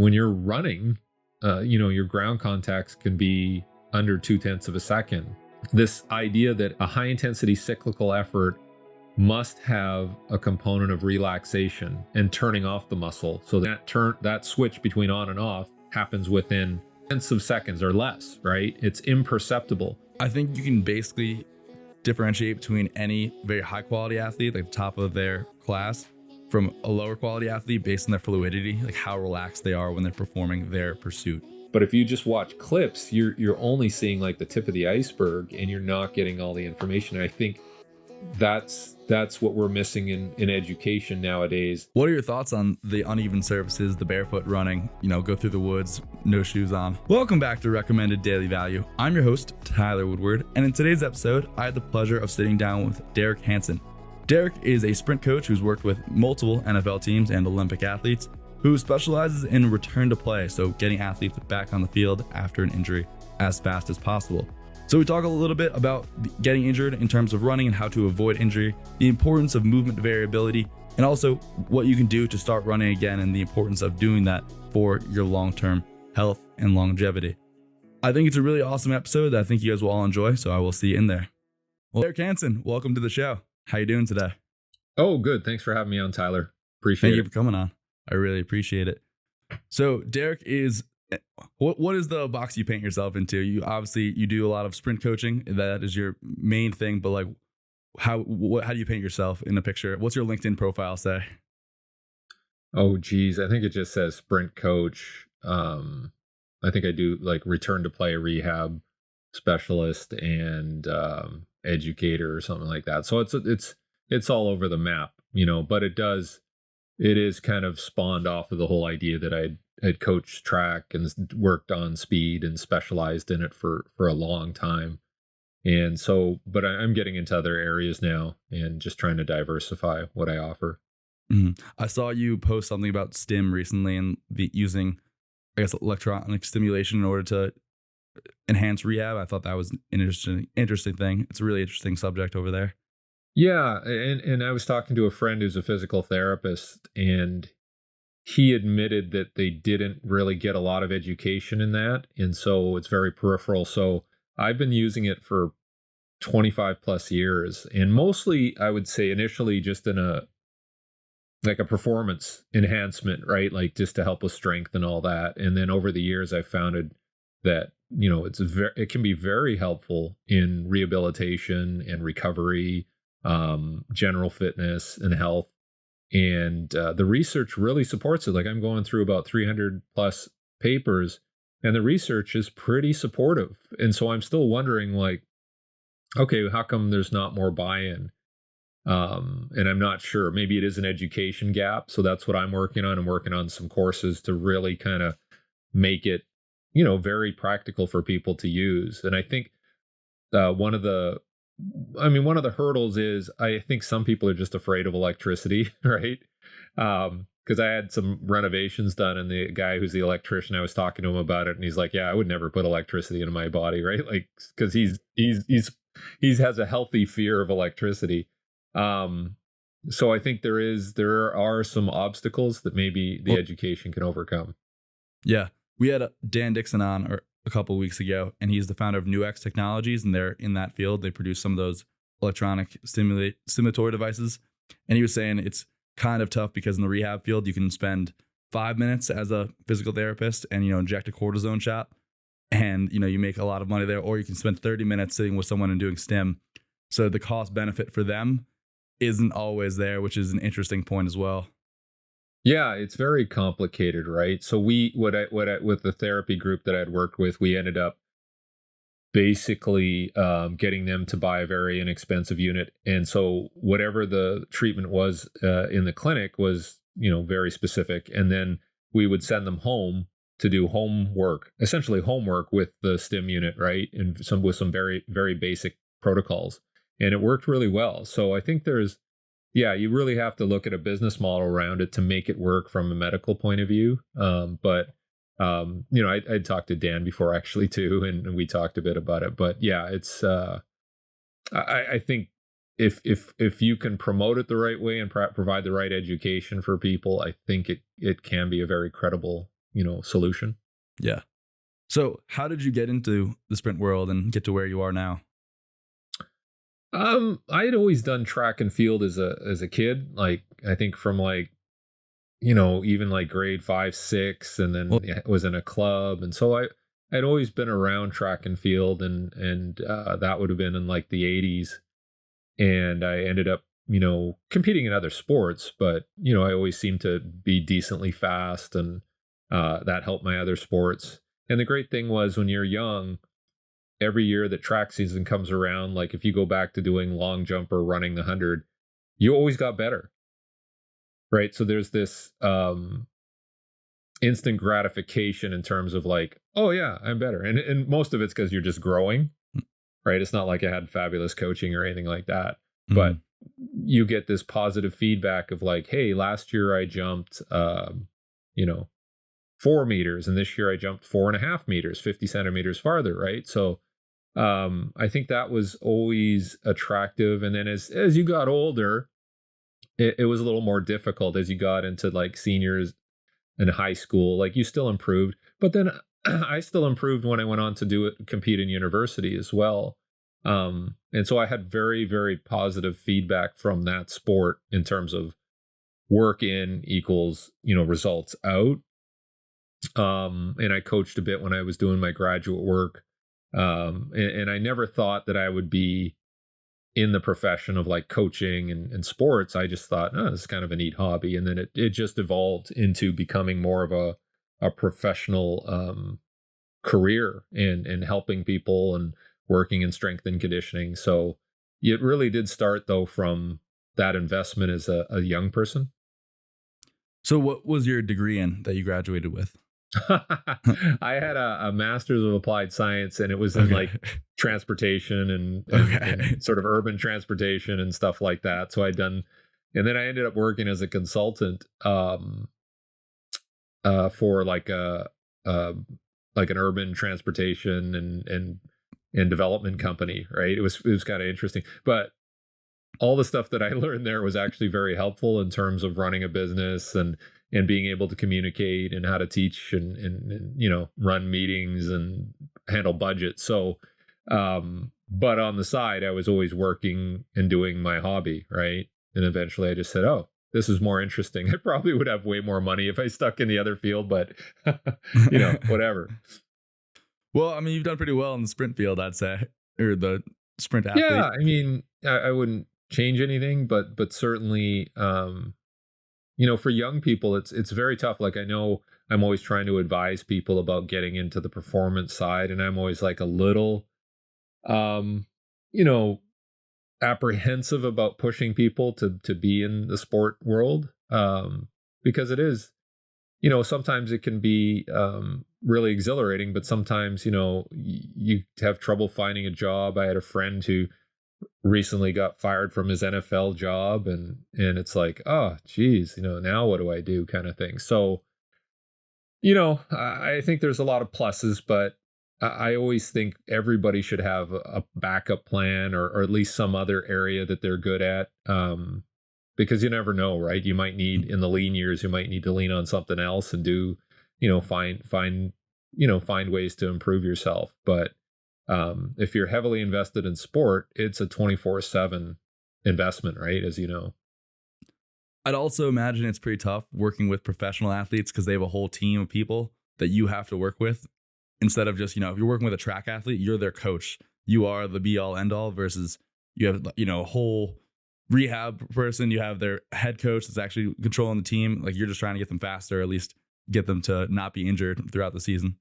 when you're running, your ground contacts can be under 0.2 of a second. This idea that a high intensity cyclical effort must have a component of relaxation and turning off the muscle. So that switch between on and off happens within tenths of seconds or less, right? It's imperceptible. I think you can basically differentiate between any very high quality athlete, like the top of their class, from a lower quality athlete based on their fluidity, like how relaxed they are when they're performing their pursuit. But if you just watch clips, you're only seeing like the tip of the iceberg, and you're not getting all the information. I think that's what we're missing in education nowadays. What are your thoughts on the uneven surfaces, the barefoot running, go through the woods, no shoes on? Welcome back to Recommended Daily Value. I'm your host, Tyler Woodward, and in today's episode, I had the pleasure of sitting down with Derek Hansen. Derek is a sprint coach who's worked with multiple NFL teams and Olympic athletes, who specializes in return to play, so getting athletes back on the field after an injury as fast as possible. So we talk a little bit about getting injured in terms of running and how to avoid injury, the importance of movement variability, and also what you can do to start running again and the importance of doing that for your long-term health and longevity. I think it's a really awesome episode that I think you guys will all enjoy, so I will see you in there. Well, Derek Hansen, welcome to the show. How you doing today? Oh, good. Thanks for having me on, Tyler. Appreciate it. Thank you for coming on. I really appreciate it. So Derek is, what is the box you paint yourself into? You do a lot of sprint coaching. That is your main thing, but like how do you paint yourself in a picture? What's your LinkedIn profile say? Oh, geez. I think it just says sprint coach. I think I do like return to play rehab specialist and educator or something like that. So it's all over the map, but it is kind of spawned off of the whole idea that I'd coached track and worked on speed and specialized in it for a long time. And so, but I'm getting into other areas now and just trying to diversify what I offer. Mm-hmm. I saw you post something about stim recently and using, I guess, electronic stimulation in order to enhance rehab. I thought that was an interesting thing. It's a really interesting subject over there. Yeah, and I was talking to a friend who's a physical therapist, and he admitted that they didn't really get a lot of education in that, and so it's very peripheral. So I've been using it for 25 plus years, and mostly I would say initially just in a performance enhancement, right? Like just to help with strength and all that. And then over the years, I've found that it can be very helpful in rehabilitation and recovery, general fitness and health. And the research really supports it. Like I'm going through about 300 plus papers, and the research is pretty supportive. And so I'm still wondering, like, okay, how come there's not more buy-in? And I'm not sure. Maybe it is an education gap. So that's what I'm working on. I'm working on some courses to really kind of make it, very practical for people to use. And I think one of the hurdles is I think some people are just afraid of electricity, right? Because I had some renovations done, and the guy who's the electrician, I was talking to him about it, and he's like, "Yeah, I would never put electricity into my body, right?" Like, because he has a healthy fear of electricity. So I think there are some obstacles that maybe the education can overcome. Yeah, we had Dan Dixon on a couple of weeks ago, and he's the founder of NewX Technologies, and they're in that field. They produce some of those electronic stimulatory devices, and he was saying it's kind of tough because in the rehab field, you can spend 5 minutes as a physical therapist and inject a cortisone shot, and you make a lot of money there, or you can spend 30 minutes sitting with someone and doing stim. So the cost benefit for them isn't always there, which is an interesting point as well. Yeah, it's very complicated, right? So with the therapy group that I'd worked with, we ended up basically getting them to buy a very inexpensive unit. And so whatever the treatment was in the clinic was, very specific. And then we would send them home to do essentially homework with the stim unit, right? And with some very, very basic protocols. And it worked really well. So I think you really have to look at a business model around it to make it work from a medical point of view. I talked to Dan before actually too, and we talked a bit about it. But yeah, it's I think if you can promote it the right way and provide the right education for people, I think it can be a very credible solution. Yeah. So how did you get into the sprint world and get to where you are now? I had always done track and field as a kid. Like I think from like, even like grade 5, 6, and then Well, was in a club. And so I'd always been around track and field, and that would have been in like the 80s. And I ended up, competing in other sports, but, I always seemed to be decently fast, and that helped my other sports. And the great thing was when you're young, every year that track season comes around, like if you go back to doing long jump or running the 100, you always got better, right? So there's this instant gratification in terms of like, oh yeah, I'm better. And most of it's because you're just growing, right? It's not like I had fabulous coaching or anything like that. But mm, you get this positive feedback of like, hey, last year I jumped, you know, 4 meters, and this year I jumped 4.5 meters, 50 centimeters farther, right? So I think that was always attractive. And then as you got older, it was a little more difficult as you got into like seniors in high school. Like you still improved, but then I still improved when I went on to compete in university as well. And so I had very, very positive feedback from that sport in terms of work in equals, results out. And I coached a bit when I was doing my graduate work. And I never thought that I would be in the profession of like coaching and sports. I just thought, oh, this is kind of a neat hobby. And then it just evolved into becoming more of a professional career and helping people and working in strength and conditioning. So it really did start though from that investment as a young person. so what was your degree in that you graduated with? I had a master's of applied science, and it was in Okay. like transportation Okay. and sort of urban transportation and stuff like that. So and then I ended up working as a consultant for uh, like an urban transportation and development company. Right? It was kind of interesting, but all the stuff that I learned there was actually very helpful in terms of running a business and being able to communicate and how to teach and run meetings and handle budgets. So but on the side I was always working and doing my hobby, right? And eventually I just said, oh, this is more interesting. I probably would have way more money if I stuck in the other field, but whatever. Well, I mean, you've done pretty well in the sprint field, I'd say, or the sprint Yeah, athlete. I mean, I wouldn't change anything, but certainly, for young people, it's very tough. Like I know I'm always trying to advise people about getting into the performance side, and I'm always like a little, um, you know, apprehensive about pushing people to be in the sport world, because it is, sometimes it can be really exhilarating, but sometimes, you have trouble finding a job. I had a friend who recently got fired from his NFL job, and it's like, oh geez, now what do I do, kind of thing. So, I think there's a lot of pluses, but I always think everybody should have a backup plan, or at least some other area that they're good at. Because you never know, right? You might need in the lean years, you might need to lean on something else and do, find ways to improve yourself. But if you're heavily invested in sport, it's a 24/7 investment, right? As you know. I'd also imagine it's pretty tough working with professional athletes because they have a whole team of people that you have to work with instead of just, if you're working with a track athlete, you're their coach. You are the be all end all versus you have, a whole rehab person, you have their head coach that's actually controlling the team. Like you're just trying to get them faster, or at least get them to not be injured throughout the season.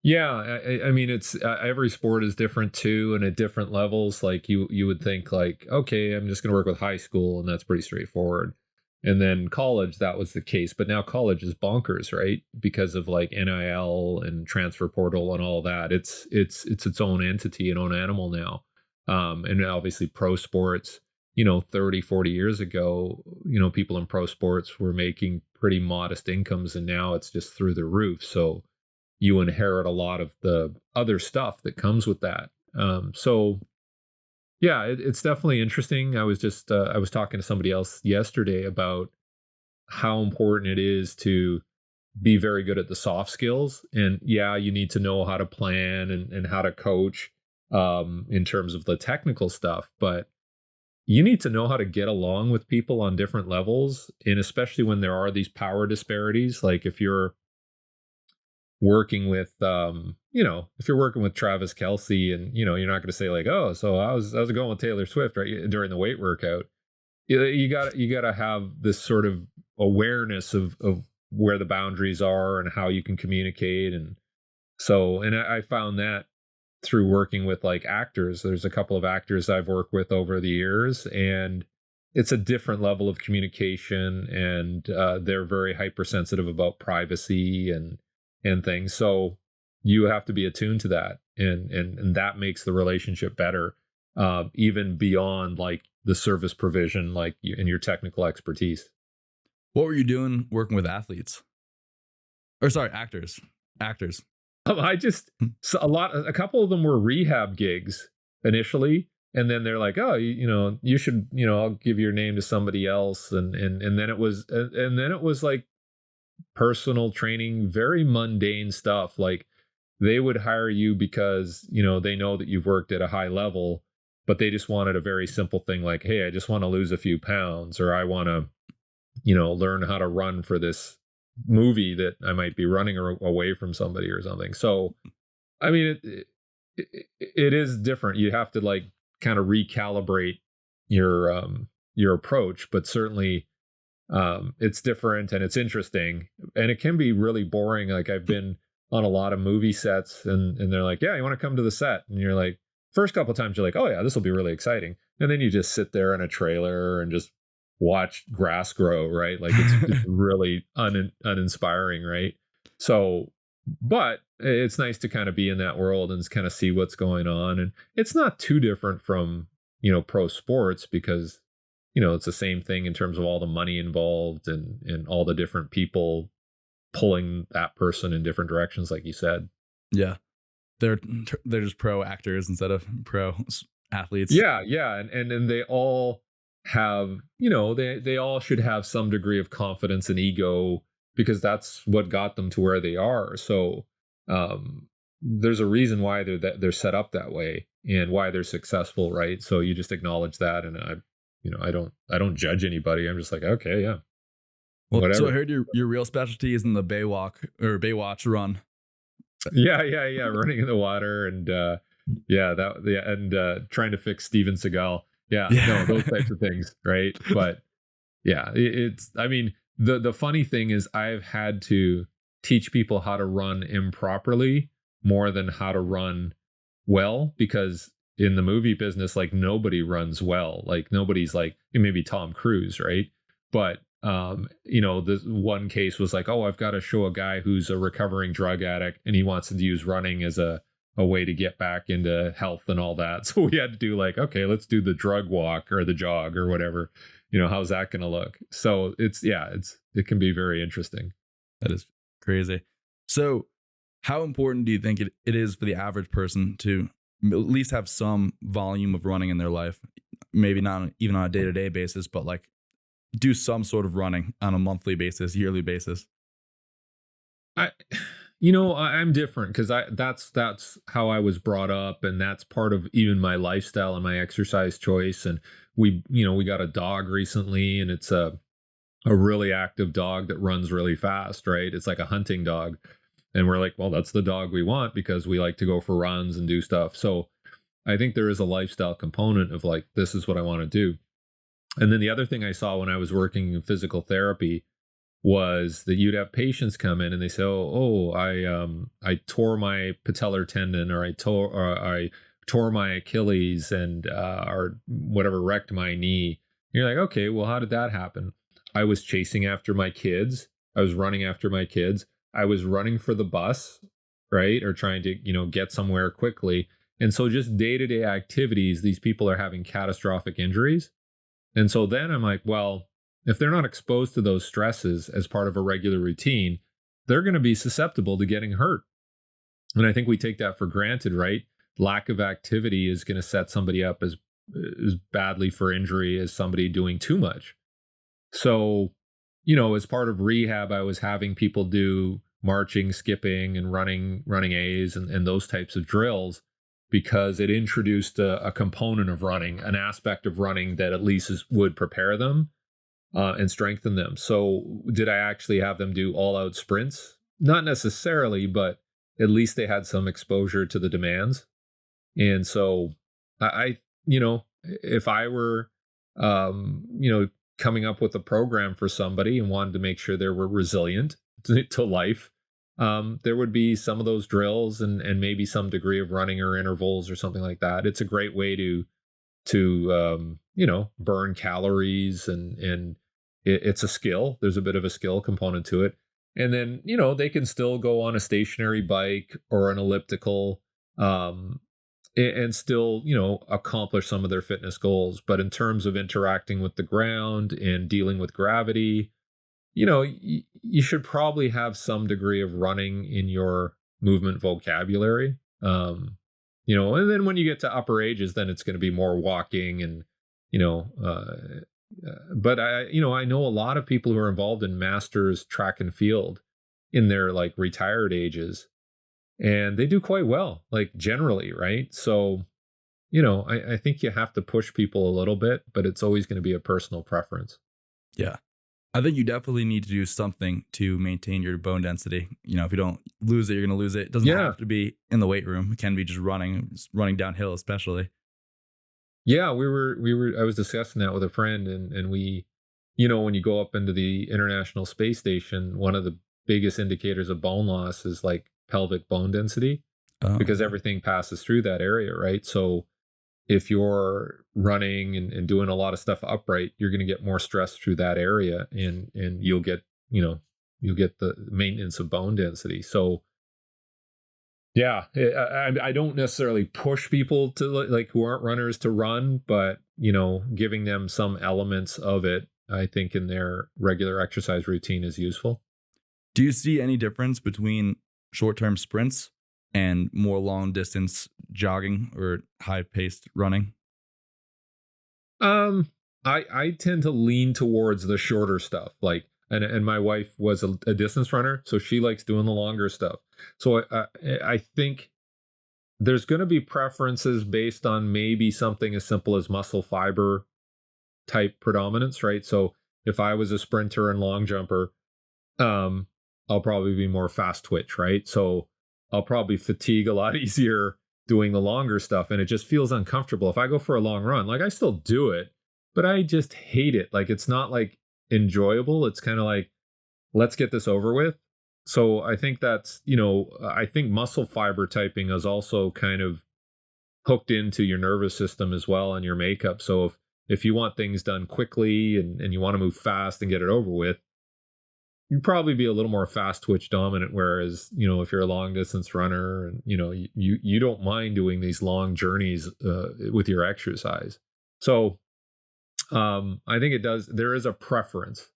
Yeah, I mean, it's every sport is different too, and at different levels. Like you would think, like, okay, I'm just going to work with high school, and that's pretty straightforward. And then college, that was the case, but now college is bonkers, right? Because of like NIL and transfer portal and all that. It's its own entity, an own animal now. And obviously, pro sports. 30, 40 years ago, people in pro sports were making pretty modest incomes, and now it's just through the roof. So you inherit a lot of the other stuff that comes with that. So yeah, it's definitely interesting. I was talking to somebody else yesterday about how important it is to be very good at the soft skills. And yeah, you need to know how to plan and how to coach in terms of the technical stuff, but you need to know how to get along with people on different levels. And especially when there are these power disparities, like if you're working with, if you're working with Travis Kelsey and, you're not going to say like, oh, so how's it going with Taylor Swift right during the weight workout. You got to have this sort of awareness of where the boundaries are and how you can communicate. And so, and I found that through working with like actors. There's a couple of actors I've worked with over the years, and it's a different level of communication, and they're very hypersensitive about privacy and things. So you have to be attuned to that, and that makes the relationship better, even beyond like the service provision, like in your technical expertise. What were you doing working with athletes? Or sorry, actors. Actors. I just a couple of them were rehab gigs initially, and then they're like, oh, you should, I'll give your name to somebody else, and then it was like personal training, very mundane stuff. Like they would hire you because they know that you've worked at a high level, but they just wanted a very simple thing like, hey, I just want to lose a few pounds, or I want to learn how to run for this movie that I might be running away from somebody or something. So, I mean, it is different. You have to like kind of recalibrate your approach, but certainly it's different and it's interesting, and it can be really boring. Like I've been on a lot of movie sets, and they're like, yeah, you want to come to the set? And you're like, first couple of times you're like, oh yeah, this will be really exciting. And then you just sit there in a trailer and just watch grass grow, right? Like it's really uninspiring, right? So, but it's nice to kind of be in that world and kind of see what's going on. And it's not too different from, pro sports, because, it's the same thing in terms of all the money involved and all the different people pulling that person in different directions, like you said. Yeah. They're just pro actors instead of pro athletes. Yeah. And they all have, they all should have some degree of confidence and ego, because that's what got them to where they are. So there's a reason why they're set up that way and why they're successful, right? So you just acknowledge that, and I don't judge anybody. I'm just like, okay, yeah. Well, whatever. So I heard your real specialty is in the Baywatch run. Yeah, running in the water, and trying to fix Steven Seagal. Yeah, no, those types of things, right? But yeah, I mean, the funny thing is I've had to teach people how to run improperly more than how to run well, because in the movie business, like nobody runs well. Like nobody's like, maybe Tom Cruise, right? But this one case was like, oh, I've got to show a guy who's a recovering drug addict and he wants to use running as a way to get back into health and all that. So we had to do like, okay, let's do the drug walk or the jog or whatever. How's that going to look? So it can be very interesting. That is crazy. So how important do you think it is for the average person to at least have some volume of running in their life? Maybe not even on a day-to-day basis, but like do some sort of running on a monthly basis, yearly basis. I'm different, because that's how I was brought up, and that's part of even my lifestyle and my exercise choice. And we got a dog recently, and it's a really active dog that runs really fast, right? It's like a hunting dog. And we're like, well, that's the dog we want, because we like to go for runs and do stuff. So I think there is a lifestyle component of like, this is what I want to do. And then the other thing I saw when I was working in physical therapy was that you'd have patients come in and they say, I tore my patellar tendon, or I tore my Achilles, and or whatever, wrecked my knee. And you're like, okay, well, how did that happen? I was chasing after my kids. I was running after my kids. I was running for the bus, right? Or trying to, get somewhere quickly. And so just day-to-day activities, these people are having catastrophic injuries. And so then I'm like, well, if they're not exposed to those stresses as part of a regular routine, they're going to be susceptible to getting hurt. And I think we take that for granted, right? Lack of activity is going to set somebody up as badly for injury as somebody doing too much. So as part of rehab, I was having people do marching, skipping, and running A's and those types of drills because it introduced a component of running, an aspect of running that at least would prepare them and strengthen them. So, did I actually have them do all out sprints? Not necessarily, but at least they had some exposure to the demands. And so, if I were, coming up with a program for somebody and wanted to make sure they were resilient to life, there would be some of those drills and maybe some degree of running or intervals or something like that. It's a great way to burn calories and it's a skill. There's a bit of a skill component to it. And then, they can still go on a stationary bike or an elliptical, and still, accomplish some of their fitness goals. But in terms of interacting with the ground and dealing with gravity, you should probably have some degree of running in your movement vocabulary. And then when you get to upper ages, then it's going to be more walking and, you know, but I know a lot of people who are involved in masters track and field in their like retired ages, and they do quite well, like generally, right? So, I think you have to push people a little bit, but it's always going to be a personal preference. Yeah. I think you definitely need to do something to maintain your bone density. If you don't lose it, you're going to lose it. It doesn't Yeah. have to be in the weight room. It can be just running downhill, especially. Yeah, I was discussing that with a friend and we, when you go up into the International Space Station, one of the biggest indicators of bone loss is like pelvic bone density Oh, because everything passes through that area, right? So if you're running and doing a lot of stuff upright, you're going to get more stress through that area and you'll get the maintenance of bone density. So yeah, I don't necessarily push people to like who aren't runners to run, but giving them some elements of it, I think in their regular exercise routine is useful. do you see any difference between short-term sprints and more long-distance jogging or high-paced running? Um, I tend to lean towards the shorter stuff, like and my wife was a distance runner, so she likes doing the longer stuff. So I think there's going to be preferences based on maybe something as simple as muscle fiber type predominance, right? So if I was a sprinter and long jumper, um, I'll probably be more fast twitch, right? So I'll probably fatigue a lot easier doing the longer stuff, and it just feels uncomfortable. If I go for a long run, like I still do it, but I just hate it. Like it's not like enjoyable. It's kind of like, let's get this over with. So I think I think muscle fiber typing is also kind of hooked into your nervous system as well and your makeup. So if you want things done quickly and you want to move fast and get it over with, you'd probably be a little more fast twitch dominant. Whereas, if you're a long distance runner and, you don't mind doing these long journeys with your exercise. So I think there is a preference.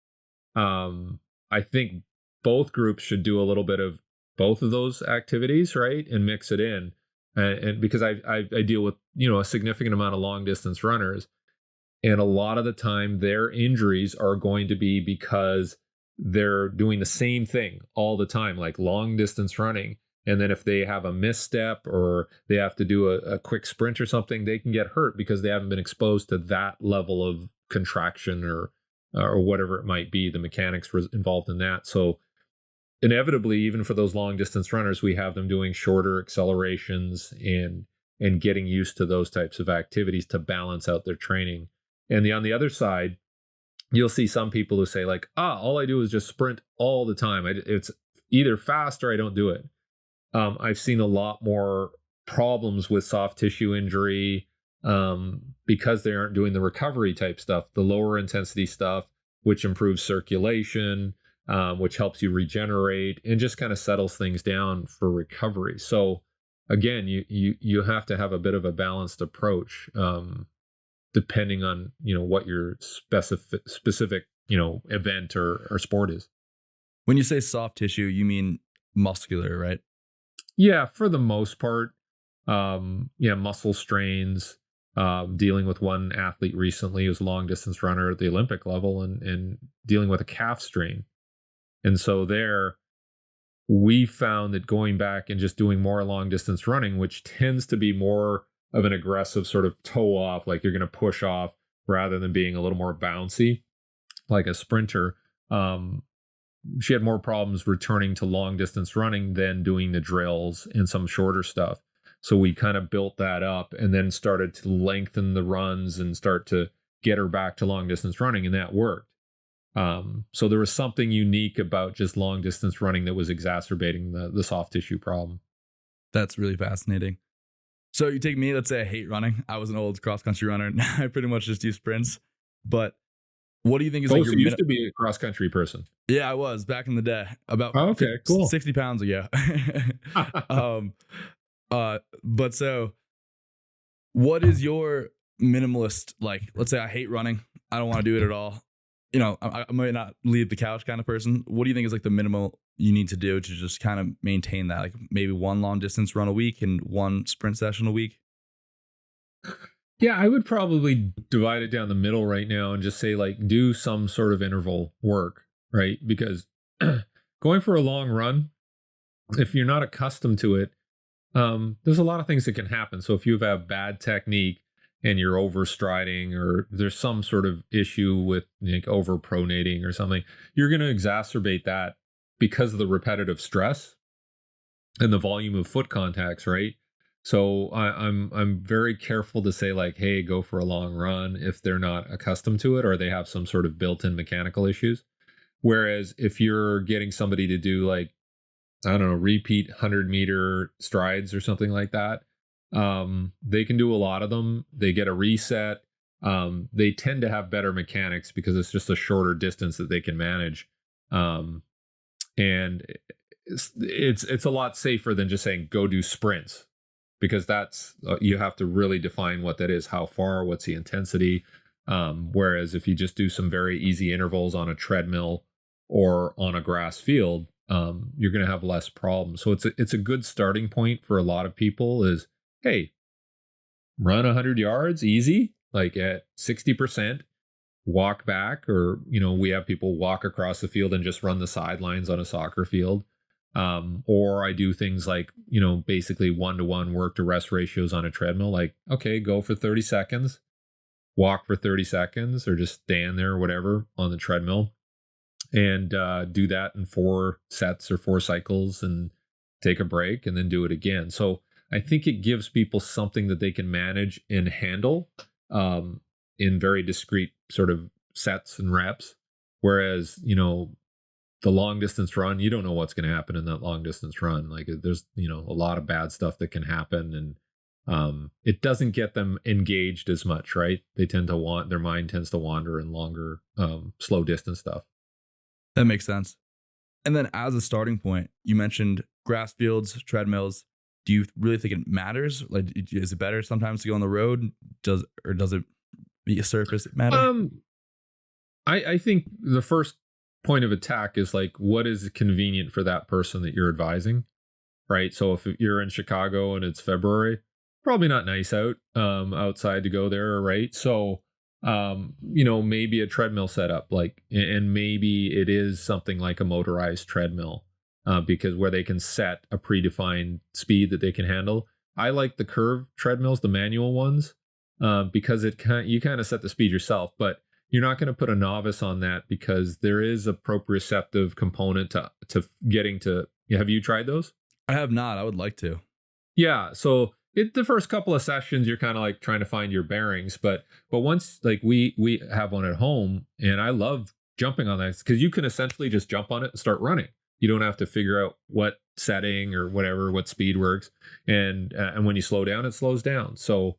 I think both groups should do a little bit of both of those activities, right? And mix it in. And because I deal with, a significant amount of long distance runners, and a lot of the time their injuries are going to be because they're doing the same thing all the time, like long distance running. And then if they have a misstep or they have to do a quick sprint or something, they can get hurt because they haven't been exposed to that level of contraction or whatever it might be, the mechanics involved in that. So inevitably, even for those long distance runners, we have them doing shorter accelerations and getting used to those types of activities to balance out their training. And on the other side, you'll see some people who say like, all I do is just sprint all the time. It's either fast or I don't do it. I've seen a lot more problems with soft tissue injury because they aren't doing the recovery type stuff, the lower intensity stuff, which improves circulation, which helps you regenerate and just kind of settles things down for recovery. So again, you have to have a bit of a balanced approach, depending on what your specific event or sport is. When you say soft tissue, you mean muscular, right? Yeah, for the most part. Yeah, muscle strains, dealing with one athlete recently who's a long distance runner at the Olympic level and dealing with a calf strain. And so there, we found that going back and just doing more long distance running, which tends to be more of an aggressive sort of toe off, like you're going to push off rather than being a little more bouncy, like a sprinter. She had more problems returning to long distance running than doing the drills and some shorter stuff. So we kind of built that up and then started to lengthen the runs and start to get her back to long distance running, and that worked. So there was something unique about just long distance running that was exacerbating the soft tissue problem. That's really fascinating. So you take me, let's say I hate running. I was an old cross country runner. Now I pretty much just do sprints. But what do you think is like You used to be a cross country person. Yeah, I was back in the day, about Cool. 60 pounds ago. But so what is your minimalist, like, let's say I hate running. I don't want to do it at all. I might not leave the couch kind of person. What do you think is like the minimal you need to do to just kind of maintain that? Like maybe one long distance run a week and one sprint session a week? Yeah, I would probably divide it down the middle right now and just say like do some sort of interval work, right? Because going for a long run, if you're not accustomed to it, there's a lot of things that can happen. So if you have bad technique and you're overstriding, or there's some sort of issue with like overpronating or something, you're going to exacerbate that because of the repetitive stress and the volume of foot contacts, right? So I'm very careful to say like, hey, go for a long run if they're not accustomed to it or they have some sort of built-in mechanical issues. Whereas if you're getting somebody to do like, I don't know, repeat 100-meter strides or something like that, they can do a lot of them. They get a reset. They tend to have better mechanics because it's just a shorter distance that they can manage. And it's a lot safer than just saying go do sprints, because that's you have to really define what that is, how far, what's the intensity. Whereas if you just do some very easy intervals on a treadmill or on a grass field, you're going to have less problems. So it's a good starting point for a lot of people is, hey, run 100 yards easy, like at 60%, walk back, or, we have people walk across the field and just run the sidelines on a soccer field. Or I do things like, basically 1-to-1 work to rest ratios on a treadmill. Like, okay, go for 30 seconds, walk for 30 seconds, or just stand there or whatever on the treadmill and do that in 4 sets or 4 cycles and take a break and then do it again. So I think it gives people something that they can manage and handle in very discrete sort of sets and reps. Whereas, the long distance run, you don't know what's going to happen in that long distance run. Like there's, a lot of bad stuff that can happen, and it doesn't get them engaged as much, right? They tend to their mind tends to wander in longer, slow distance stuff. That makes sense. And then as a starting point, you mentioned grass fields, treadmills. Do you really think it matters? Like, is it better sometimes to go on the road? Does it be a surface matter? I think the first point of attack is like, what is convenient for that person that you're advising, right? So if you're in Chicago and it's February, probably not nice outside to go there, right? So maybe a treadmill setup, like, and maybe it is something like a motorized treadmill, because where they can set a predefined speed that they can handle. I like the curve treadmills, the manual ones, because you kind of set the speed yourself, but you're not going to put a novice on that because there is a proprioceptive component to getting to. Have you tried those? I have not. I would like to. Yeah. So the first couple of sessions, you're kind of like trying to find your bearings, but once like we have one at home, and I love jumping on that because you can essentially just jump on it and start running. You don't have to figure out what setting or whatever, what speed works. And when you slow down, it slows down. So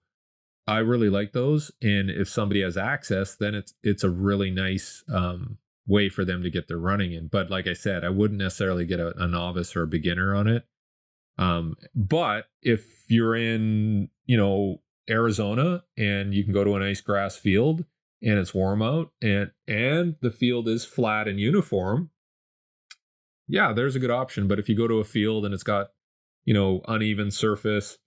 I really like those. And if somebody has access, then it's a really nice way for them to get their running in. But like I said, I wouldn't necessarily get a novice or a beginner on it. But if you're in, Arizona and you can go to a nice grass field and it's warm out and the field is flat and uniform, yeah, there's a good option. But if you go to a field and it's got, uneven surface,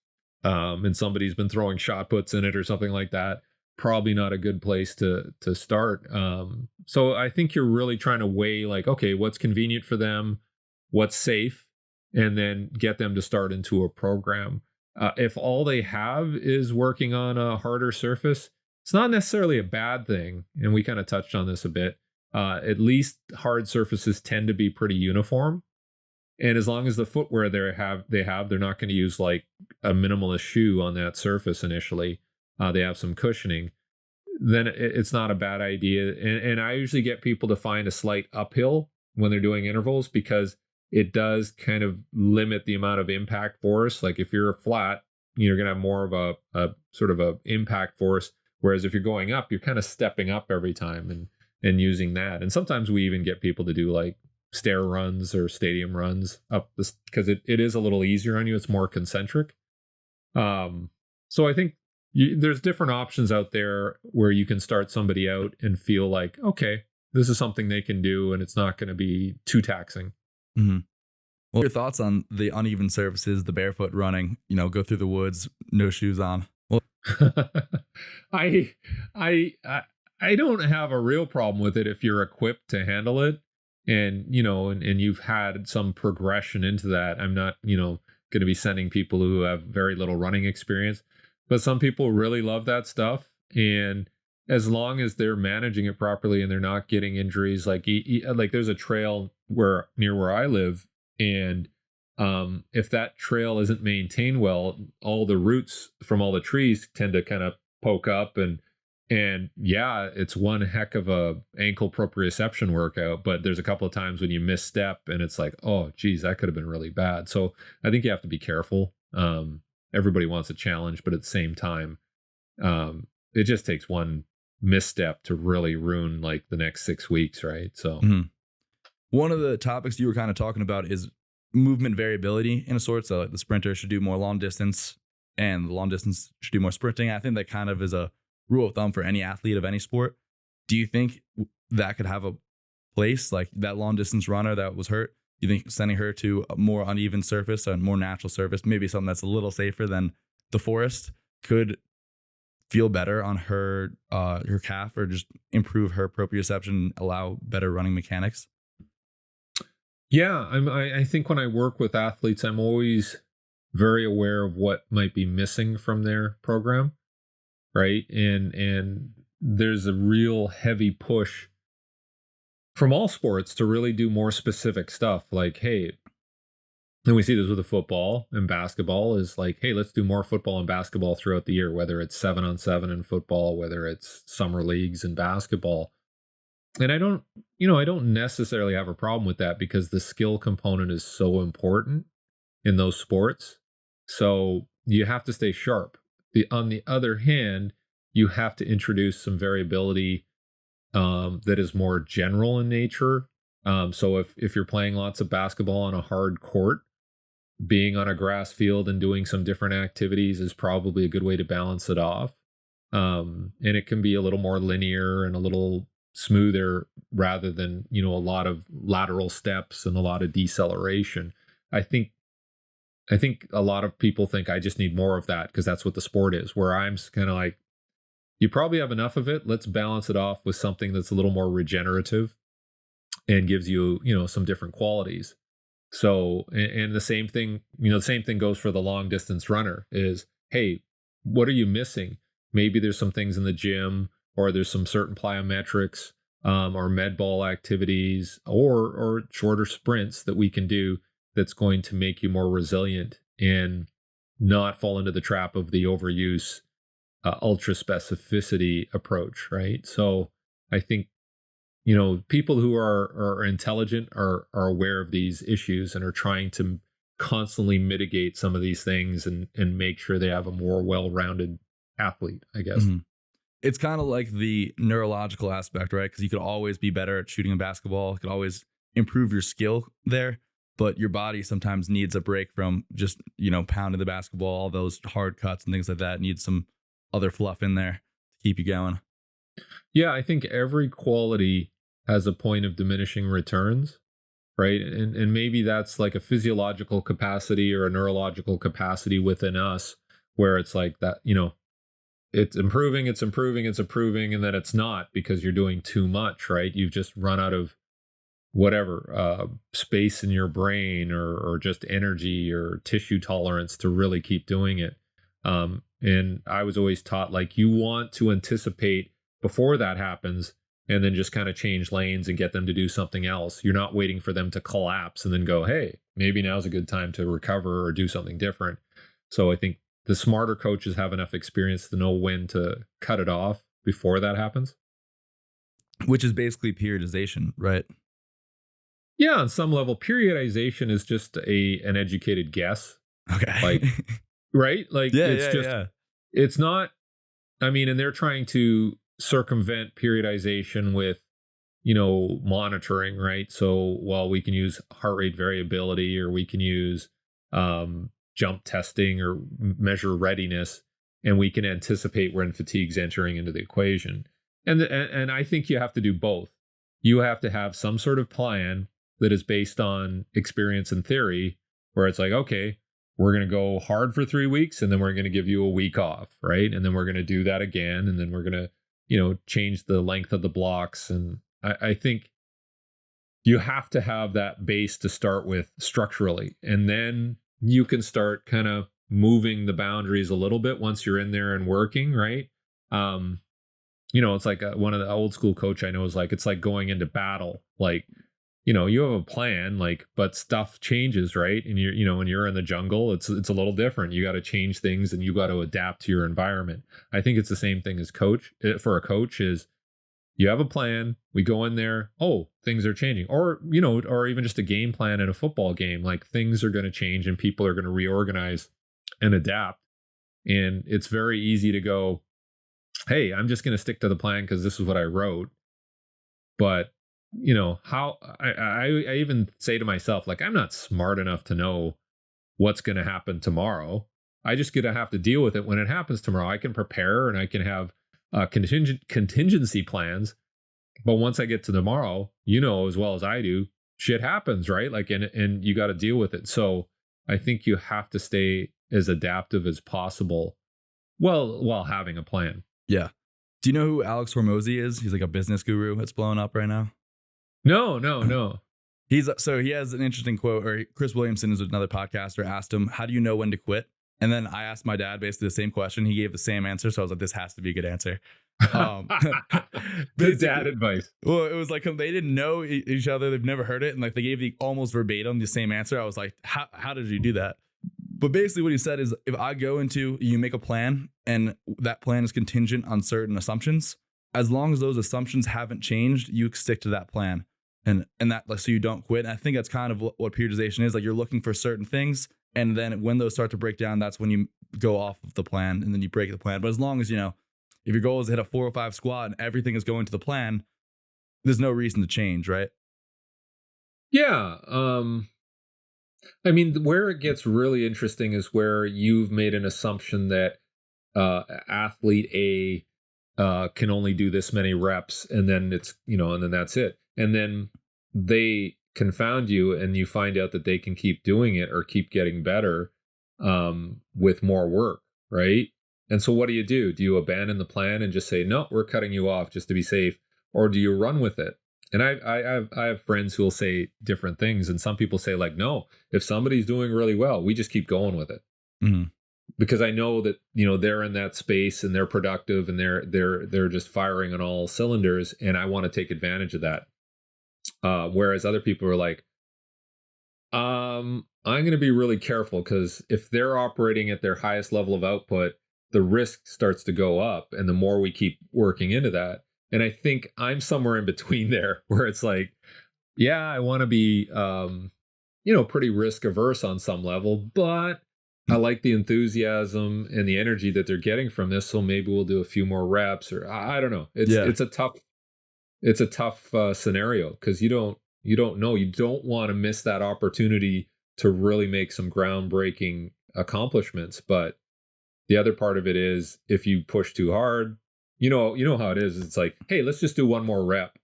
and somebody's been throwing shot puts in it or something like that, probably not a good place to start. So I think you're really trying to weigh like, okay, what's convenient for them, what's safe, and then get them to start into a program. If all they have is working on a harder surface, it's not necessarily a bad thing. And we kind of touched on this a bit. At least hard surfaces tend to be pretty uniform. And as long as the footwear they're not going to use like a minimalist shoe on that surface initially. They have some cushioning. Then it's not a bad idea. And I usually get people to find a slight uphill when they're doing intervals because it does kind of limit the amount of impact force. Like if you're flat, you're going to have more of a sort of a impact force. Whereas if you're going up, you're kind of stepping up every time and using that. And sometimes we even get people to do like stair runs or stadium runs up this because it is a little easier on you. It's more concentric. So I think there's different options out there where you can start somebody out and feel like, okay, this is something they can do and it's not going to be too taxing. Mm-hmm. Well, your thoughts on the uneven surfaces, the barefoot running, go through the woods, no shoes on. Well, I don't have a real problem with it if you're equipped to handle it and you've had some progression into that. I'm not, going to be sending people who have very little running experience, but some people really love that stuff. And as long as they're managing it properly and they're not getting injuries, like there's a trail near where I live, and if that trail isn't maintained well, all the roots from all the trees tend to kind of poke up and yeah, it's one heck of a ankle proprioception workout, but there's a couple of times when you misstep and it's like, oh geez, that could have been really bad. So I think you have to be careful. Everybody wants a challenge, but at the same time, it just takes one misstep to really ruin like the next 6 weeks, right? So one of the topics you were kind of talking about is movement variability in a sort. So like the sprinter should do more long distance and the long distance should do more sprinting. I think that kind of is a rule of thumb for any athlete of any sport. Do you think that could have a place, like that long distance runner that was hurt? You think sending her to a more uneven surface, a more natural surface, maybe something that's a little safer than the forest, could feel better on her calf or just improve her proprioception, allow better running mechanics? Yeah, I think when I work with athletes, I'm always very aware of what might be missing from their program, right? And there's a real heavy push from all sports to really do more specific stuff. Like, hey, and we see this with the football and basketball is like, hey, let's do more football and basketball throughout the year, whether it's 7-on-7 in football, whether it's summer leagues in basketball. And I don't necessarily have a problem with that because the skill component is so important in those sports. So you have to stay sharp. On the other hand, you have to introduce some variability that is more general in nature. So if you're playing lots of basketball on a hard court, being on a grass field and doing some different activities is probably a good way to balance it off. And it can be a little more linear and a little smoother rather than, a lot of lateral steps and a lot of deceleration. I think a lot of people think I just need more of that because that's what the sport is, where I'm kind of like, you probably have enough of it. Let's balance it off with something that's a little more regenerative and gives you, some different qualities. So, and the same thing, the same thing goes for the long distance runner is, hey, what are you missing? Maybe there's some things in the gym or there's some certain plyometrics or med ball activities or shorter sprints that we can do that's going to make you more resilient and not fall into the trap of the overuse ultra specificity approach, right? So I think people who are intelligent are aware of these issues and are trying to constantly mitigate some of these things and make sure they have a more well-rounded athlete, I guess. Mm-hmm. It's kind of like the neurological aspect, right? Because you could always be better at shooting a basketball. You could always improve your skill there, but your body sometimes needs a break from just, pounding the basketball, all those hard cuts and things like that. Needs some other fluff in there to keep you going. Yeah, I think every quality has a point of diminishing returns, right? And maybe that's like a physiological capacity or a neurological capacity within us where it's like that, it's improving, it's improving, it's improving, and then it's not because you're doing too much, right? You've just run out of whatever space in your brain or just energy or tissue tolerance to really keep doing it. And I was always taught like you want to anticipate before that happens and then just kind of change lanes and get them to do something else. You're not waiting for them to collapse and then go, hey, maybe now's a good time to recover or do something different. So I think the smarter coaches have enough experience to know when to cut it off before that happens. Which is basically periodization, right? Yeah, on some level, periodization is just an educated guess. Okay. Like, right? Like, yeah, it's yeah, just, yeah. it's not, I mean, and they're trying to circumvent periodization with, monitoring, right? So, well, we can use heart rate variability or we can use jump testing or measure readiness, and we can anticipate when fatigue's entering into the equation. And I think you have to do both. You have to have some sort of plan that is based on experience and theory, where it's like, okay, we're going to go hard for 3 weeks and then we're going to give you a week off, right? And then we're going to do that again. And then we're going to, change the length of the blocks. And I think you have to have that base to start with structurally. And then you can start kind of moving the boundaries a little bit once you're in there and working, right? It's like one of the old school coach I know is like, it's like going into battle. Like, you have a plan, like, but stuff changes, right? And when you're in the jungle, it's a little different. You got to change things and you got to adapt to your environment. I think it's the same thing as for a coach is you have a plan. We go in there. Oh, things are changing, or even just a game plan in a football game. Like things are going to change and people are going to reorganize and adapt. And it's very easy to go, hey, I'm just going to stick to the plan because this is what I wrote. But how I even say to myself, like, I'm not smart enough to know what's going to happen tomorrow. I just gonna have to deal with it when it happens tomorrow. I can prepare and I can have contingency plans. But once I get to tomorrow, as well as I do, shit happens, right? Like, and you got to deal with it. So I think you have to stay as adaptive as possible, while having a plan. Yeah. Do you know who Alex Hormozy is? He's like a business guru that's blowing up right now. No. He has an interesting quote, or Chris Williamson is another podcaster, asked him, how do you know when to quit? And then I asked my dad basically the same question. He gave the same answer. So I was like, this has to be a good answer. Good dad advice. Well, it was like they didn't know each other. They've never heard it. And like they gave the almost verbatim the same answer. I was like, how did you do that? But basically what he said is if I go into, you make a plan and that plan is contingent on certain assumptions, as long as those assumptions haven't changed, you stick to that plan. And that, like, so you don't quit. And I think that's kind of what periodization is. Like you're looking for certain things. And then when those start to break down, that's when you go off of the plan and then you break the plan. But as long as, if your goal is to hit a 405 squat and everything is going to the plan, there's no reason to change, right? Yeah. I mean, where it gets really interesting is where you've made an assumption that athlete A can only do this many reps, and then it's, and then that's it. And then they confound you and you find out that they can keep doing it or keep getting better with more work, right? And so what do? Do you abandon the plan and just say, no, we're cutting you off just to be safe? Or do you run with it? And I have friends who will say different things. And some people say like, no, if somebody's doing really well, we just keep going with it. Mm-hmm. Because I know that, they're in that space and they're productive and they're just firing on all cylinders. And I want to take advantage of that. Whereas other people are like, I'm going to be really careful because if they're operating at their highest level of output, the risk starts to go up. And the more we keep working into that. And I think I'm somewhere in between there where it's like, yeah, I want to be, pretty risk averse on some level, but I like the enthusiasm and the energy that they're getting from this. So maybe we'll do a few more reps, or I don't know. It's a tough scenario because you don't know. You don't want to miss that opportunity to really make some groundbreaking accomplishments. But the other part of it is if you push too hard, you know how it is. It's like, hey, let's just do one more rep.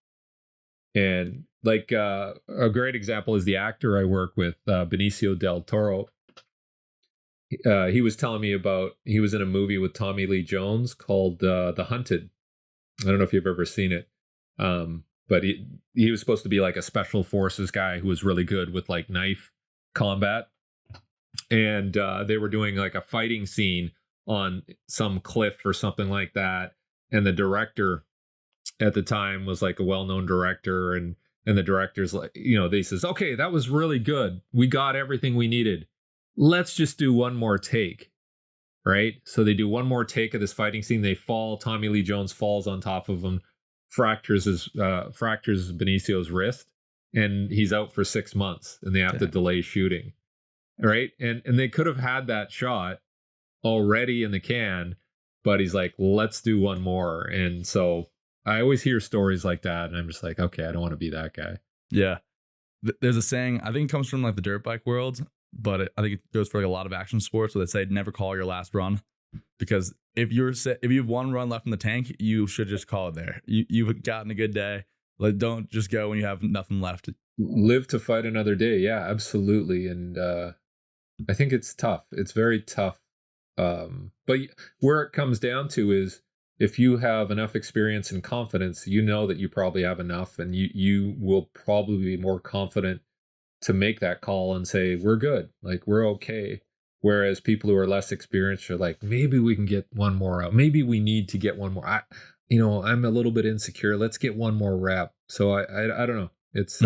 And like a great example is the actor I work with, Benicio del Toro. he was telling me about, he was in a movie with Tommy Lee Jones called The Hunted. I don't know if you've ever seen it. But he was supposed to be like a special forces guy who was really good with like knife combat. And they were doing like a fighting scene on some cliff or something like that. And the director at the time was like a well-known director, and the director's like, they says, okay, that was really good. We got everything we needed. Let's just do one more take. Right. So they do one more take of this fighting scene. They fall. Tommy Lee Jones falls on top of him, fractures Benicio's wrist, and he's out for 6 months, and they have to delay shooting. Right. And they could have had that shot already in the can, but he's like, let's do one more. And so I always hear stories like that, and I'm just like, okay, I don't want to be that guy. Yeah. There's a saying, I think it comes from like the dirt bike world, but I think it goes for like a lot of action sports where they say never call your last run, because if you have one run left in the tank, you should just call it there. You've gotten a good day. Like, don't just go when you have nothing left. Live to fight another day. Yeah, absolutely. And I think it's tough. It's very tough. But where it comes down to is, if you have enough experience and confidence, you know that you probably have enough, and you will probably be more confident to make that call and say, we're good, like we're okay. Whereas people who are less experienced are like, maybe we can get one more out. Maybe we need to get one more. I'm a little bit insecure. Let's get one more rep. So I don't know. It's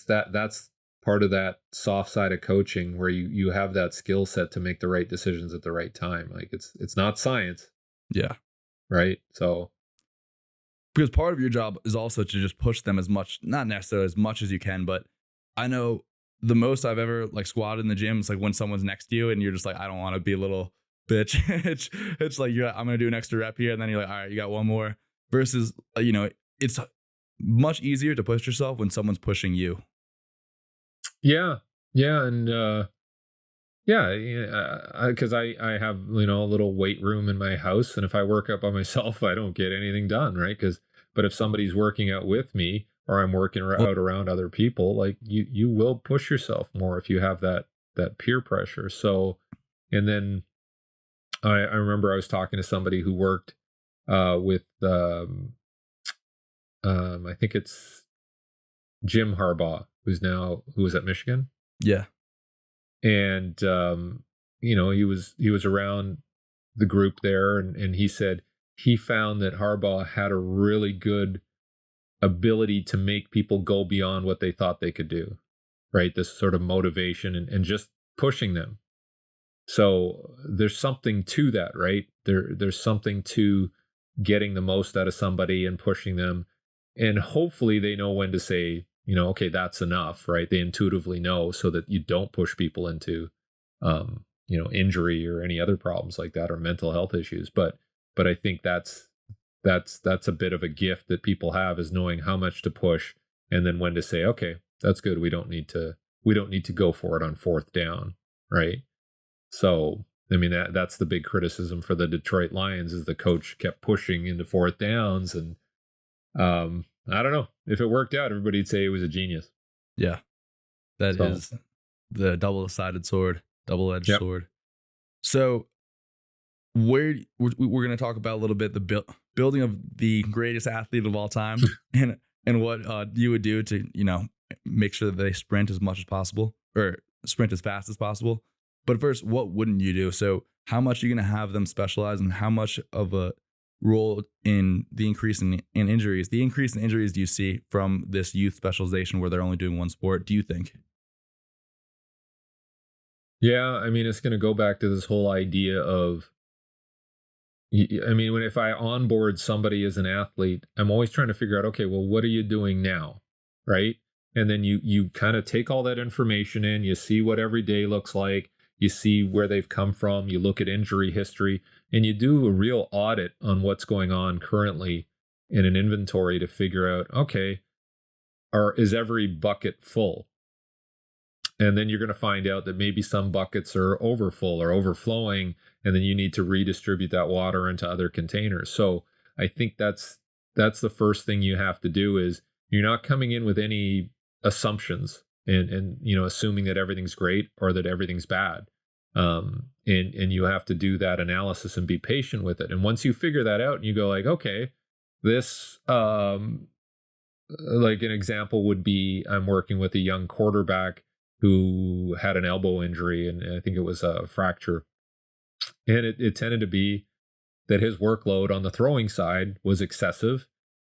that's part of that soft side of coaching, where you have that skill set to make the right decisions at the right time. Like it's not science. Yeah. Right. So, because part of your job is also to just push them as much, not necessarily as much as you can, but I know the most I've ever like squatted in the gym is like when someone's next to you and you're just like, I don't want to be a little bitch. it's like, I'm going to do an extra rep here. And then you're like, all right, you got one more, versus, it's much easier to push yourself when someone's pushing you. Yeah. Yeah. And, because I have, a little weight room in my house, and if I work out by myself, I don't get anything done. Right. But if somebody's working out with me, or I'm working out around other people, like you will push yourself more if you have that peer pressure. So, and then I remember I was talking to somebody who worked with I think it's Jim Harbaugh, who was at Michigan. Yeah. And he was around the group there, and he said he found that Harbaugh had a really good ability to make people go beyond what they thought they could do, right? This sort of motivation and just pushing them. So there's something to that, right? There's something to getting the most out of somebody and pushing them, and hopefully they know when to say, okay, that's enough, right? They intuitively know, so that you don't push people into, injury or any other problems like that, or mental health issues. But I think that's a bit of a gift that people have, is knowing how much to push and then when to say, okay, that's good. We don't need to go for it on fourth down. Right. So, I mean, that's the big criticism for the Detroit Lions, is the coach kept pushing into fourth downs. And I don't know, if it worked out, everybody'd say he was a genius. Yeah. That is the double-edged sword. So we're going to talk about a little bit the building of the greatest athlete of all time and what you would do to, make sure that they sprint as much as possible, or sprint as fast as possible. But first, what wouldn't you do? So how much are you going to have them specialize, and how much of a role in the increase in injuries? The increase in injuries do you see from this youth specialization where they're only doing one sport, do you think? Yeah, I mean, it's going to go back to this whole idea of, if I onboard somebody as an athlete, I'm always trying to figure out, okay, well, what are you doing now? Right. And then you kind of take all that information in, you see what every day looks like, you see where they've come from, you look at injury history, and you do a real audit on what's going on currently in an inventory to figure out, okay, is every bucket full? And then you're going to find out that maybe some buckets are overfull or overflowing, and then you need to redistribute that water into other containers. So I think that's the first thing you have to do, is you're not coming in with any assumptions and assuming that everything's great or that everything's bad. And you have to do that analysis and be patient with it. And once you figure that out and you go like, okay, this, like an example would be I'm working with a young quarterback who had an elbow injury, and I think it was a fracture. And it tended to be that his workload on the throwing side was excessive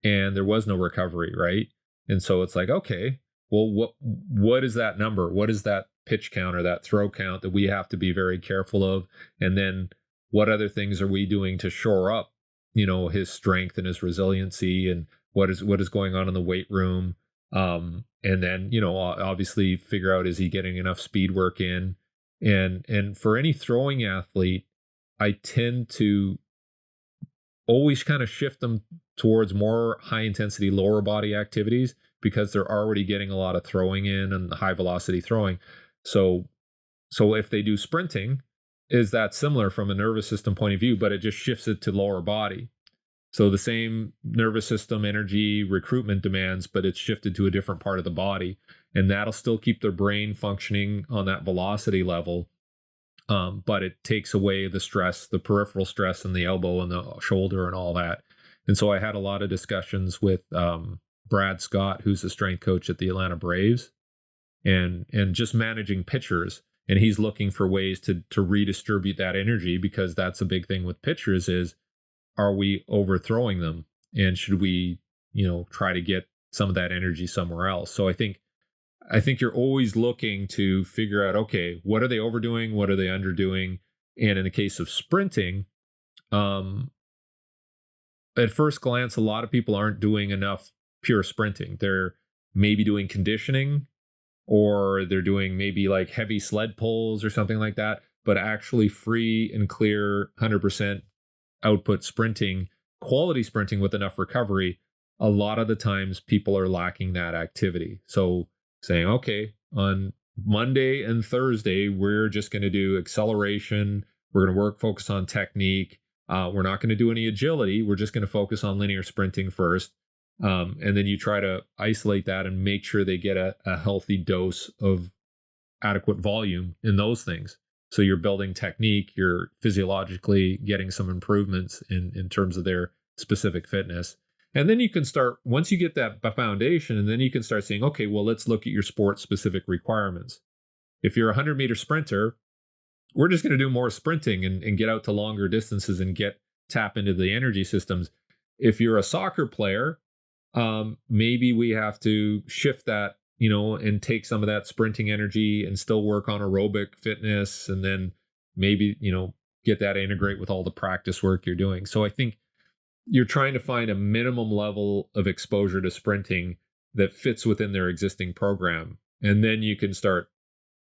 and there was no recovery, right? And so it's like, okay, well, what is that number? What is that pitch count or that throw count that we have to be very careful of? And then what other things are we doing to shore up, his strength and his resiliency, and what is going on in the weight room? And then, obviously figure out, is he getting enough speed work in? And for any throwing athlete, I tend to always kind of shift them towards more high intensity lower body activities because they're already getting a lot of throwing in and high velocity throwing. So if they do sprinting, is that similar from a nervous system point of view, but it just shifts it to lower body. So the same nervous system energy recruitment demands, but it's shifted to a different part of the body, and that'll still keep their brain functioning on that velocity level. But it takes away the stress, the peripheral stress in the elbow and the shoulder and all that. And so I had a lot of discussions with Brad Scott, who's the strength coach at the Atlanta Braves, and just managing pitchers. And he's looking for ways to redistribute that energy, because that's a big thing with pitchers is, are we overthrowing them? And should we, try to get some of that energy somewhere else? So I think you're always looking to figure out, okay, what are they overdoing? What are they underdoing? And in the case of sprinting, at first glance, a lot of people aren't doing enough pure sprinting. They're maybe doing conditioning, or they're doing maybe like heavy sled pulls or something like that, but actually free and clear 100% output sprinting, quality sprinting with enough recovery, a lot of the times people are lacking that activity. So saying, okay, on Monday and Thursday, we're just going to do acceleration. We're going to focus on technique. We're not going to do any agility. We're just going to focus on linear sprinting first. And then you try to isolate that and make sure they get a healthy dose of adequate volume in those things. So you're building technique, you're physiologically getting some improvements in terms of their specific fitness. And then you can start, once you get that foundation, and then you can start saying, okay, well, let's look at your sport specific requirements. If you're a 100-meter sprinter, we're just going to do more sprinting and get out to longer distances and tap into the energy systems. If you're a soccer player, maybe we have to shift that, and take some of that sprinting energy and still work on aerobic fitness, and then maybe, get that integrate with all the practice work you're doing. So I think you're trying to find a minimum level of exposure to sprinting that fits within their existing program. And then you can start,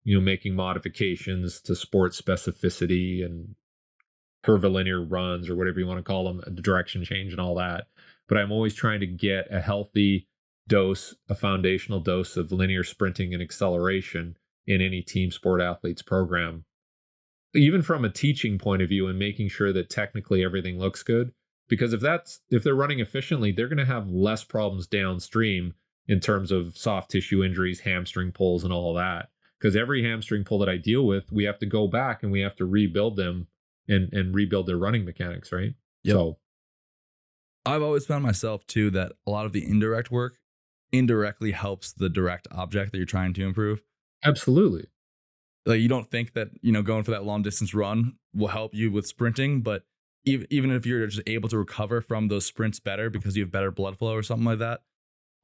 making modifications to sport specificity and curvilinear runs, or whatever you want to call them, the direction change and all that. But I'm always trying to get a healthy dose, a foundational dose of linear sprinting and acceleration in any team sport athlete's program, even from a teaching point of view, and making sure that technically everything looks good. Because if they're running efficiently, they're going to have less problems downstream in terms of soft tissue injuries, hamstring pulls, and all that. Because every hamstring pull that I deal with, we have to go back and we have to rebuild them and rebuild their running mechanics, right? Yep. So I've always found myself too that a lot of the indirect work indirectly helps the direct object that you're trying to improve. absolutely. Like, you don't think that, going for that long distance run will help you with sprinting, but even if you're just able to recover from those sprints better because you have better blood flow or something like that,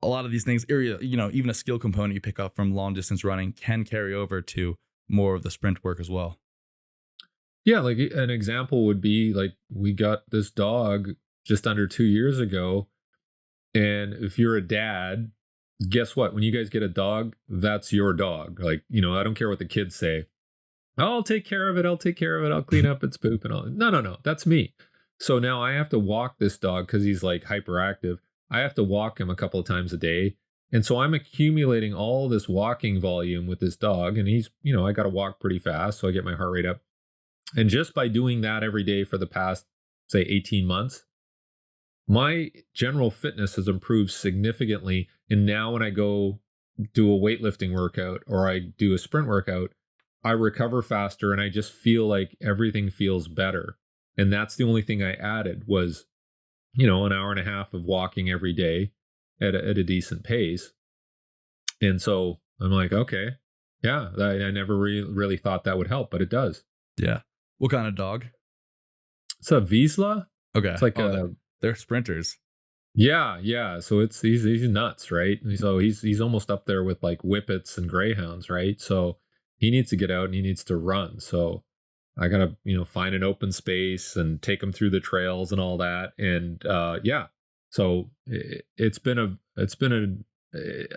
a lot of these things, even a skill component you pick up from long distance running can carry over to more of the sprint work as well. Yeah, like an example would be like, we got this dog just under 2 years ago. And if you're a dad, guess what? When you guys get a dog, that's your dog. Like, I don't care what the kids say. I'll take care of it. I'll take care of it. I'll clean up its poop and all. No. That's me. So now I have to walk this dog because he's like hyperactive. I have to walk him a couple of times a day. And so I'm accumulating all this walking volume with this dog. And he's, I got to walk pretty fast. So I get my heart rate up. And just by doing that every day for the past, say, 18 months, my general fitness has improved significantly. And now when I go do a weightlifting workout or I do a sprint workout, I recover faster and I just feel like everything feels better. And that's the only thing I added was, an hour and a half of walking every day at a decent pace. And so I'm like, okay, yeah, I never really thought that would help, but it does. Yeah. What kind of dog? It's a Vizsla. Okay. It's like Oh, a they're sprinters. yeah. So he's nuts, right? And so he's almost up there with like whippets and greyhounds, right? So he needs to get out and he needs to run. So I gotta find an open space and take him through the trails and all that. And yeah, so it's been a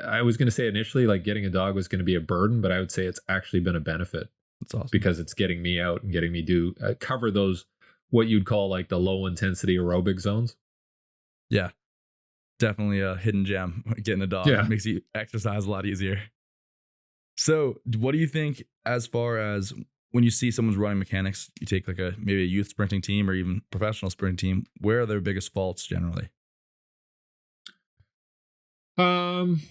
I was gonna say initially like getting a dog was gonna be a burden, but I would say it's actually been a benefit That's awesome. because it's getting me out and getting me do cover those what you'd call like the low intensity aerobic zones. Yeah. Definitely a hidden gem. Getting a dog Yeah. makes you exercise a lot easier. So, what do you think as far as when you see someone's running mechanics, you take like maybe a youth sprinting team or even professional sprinting team, where are their biggest faults generally? Um,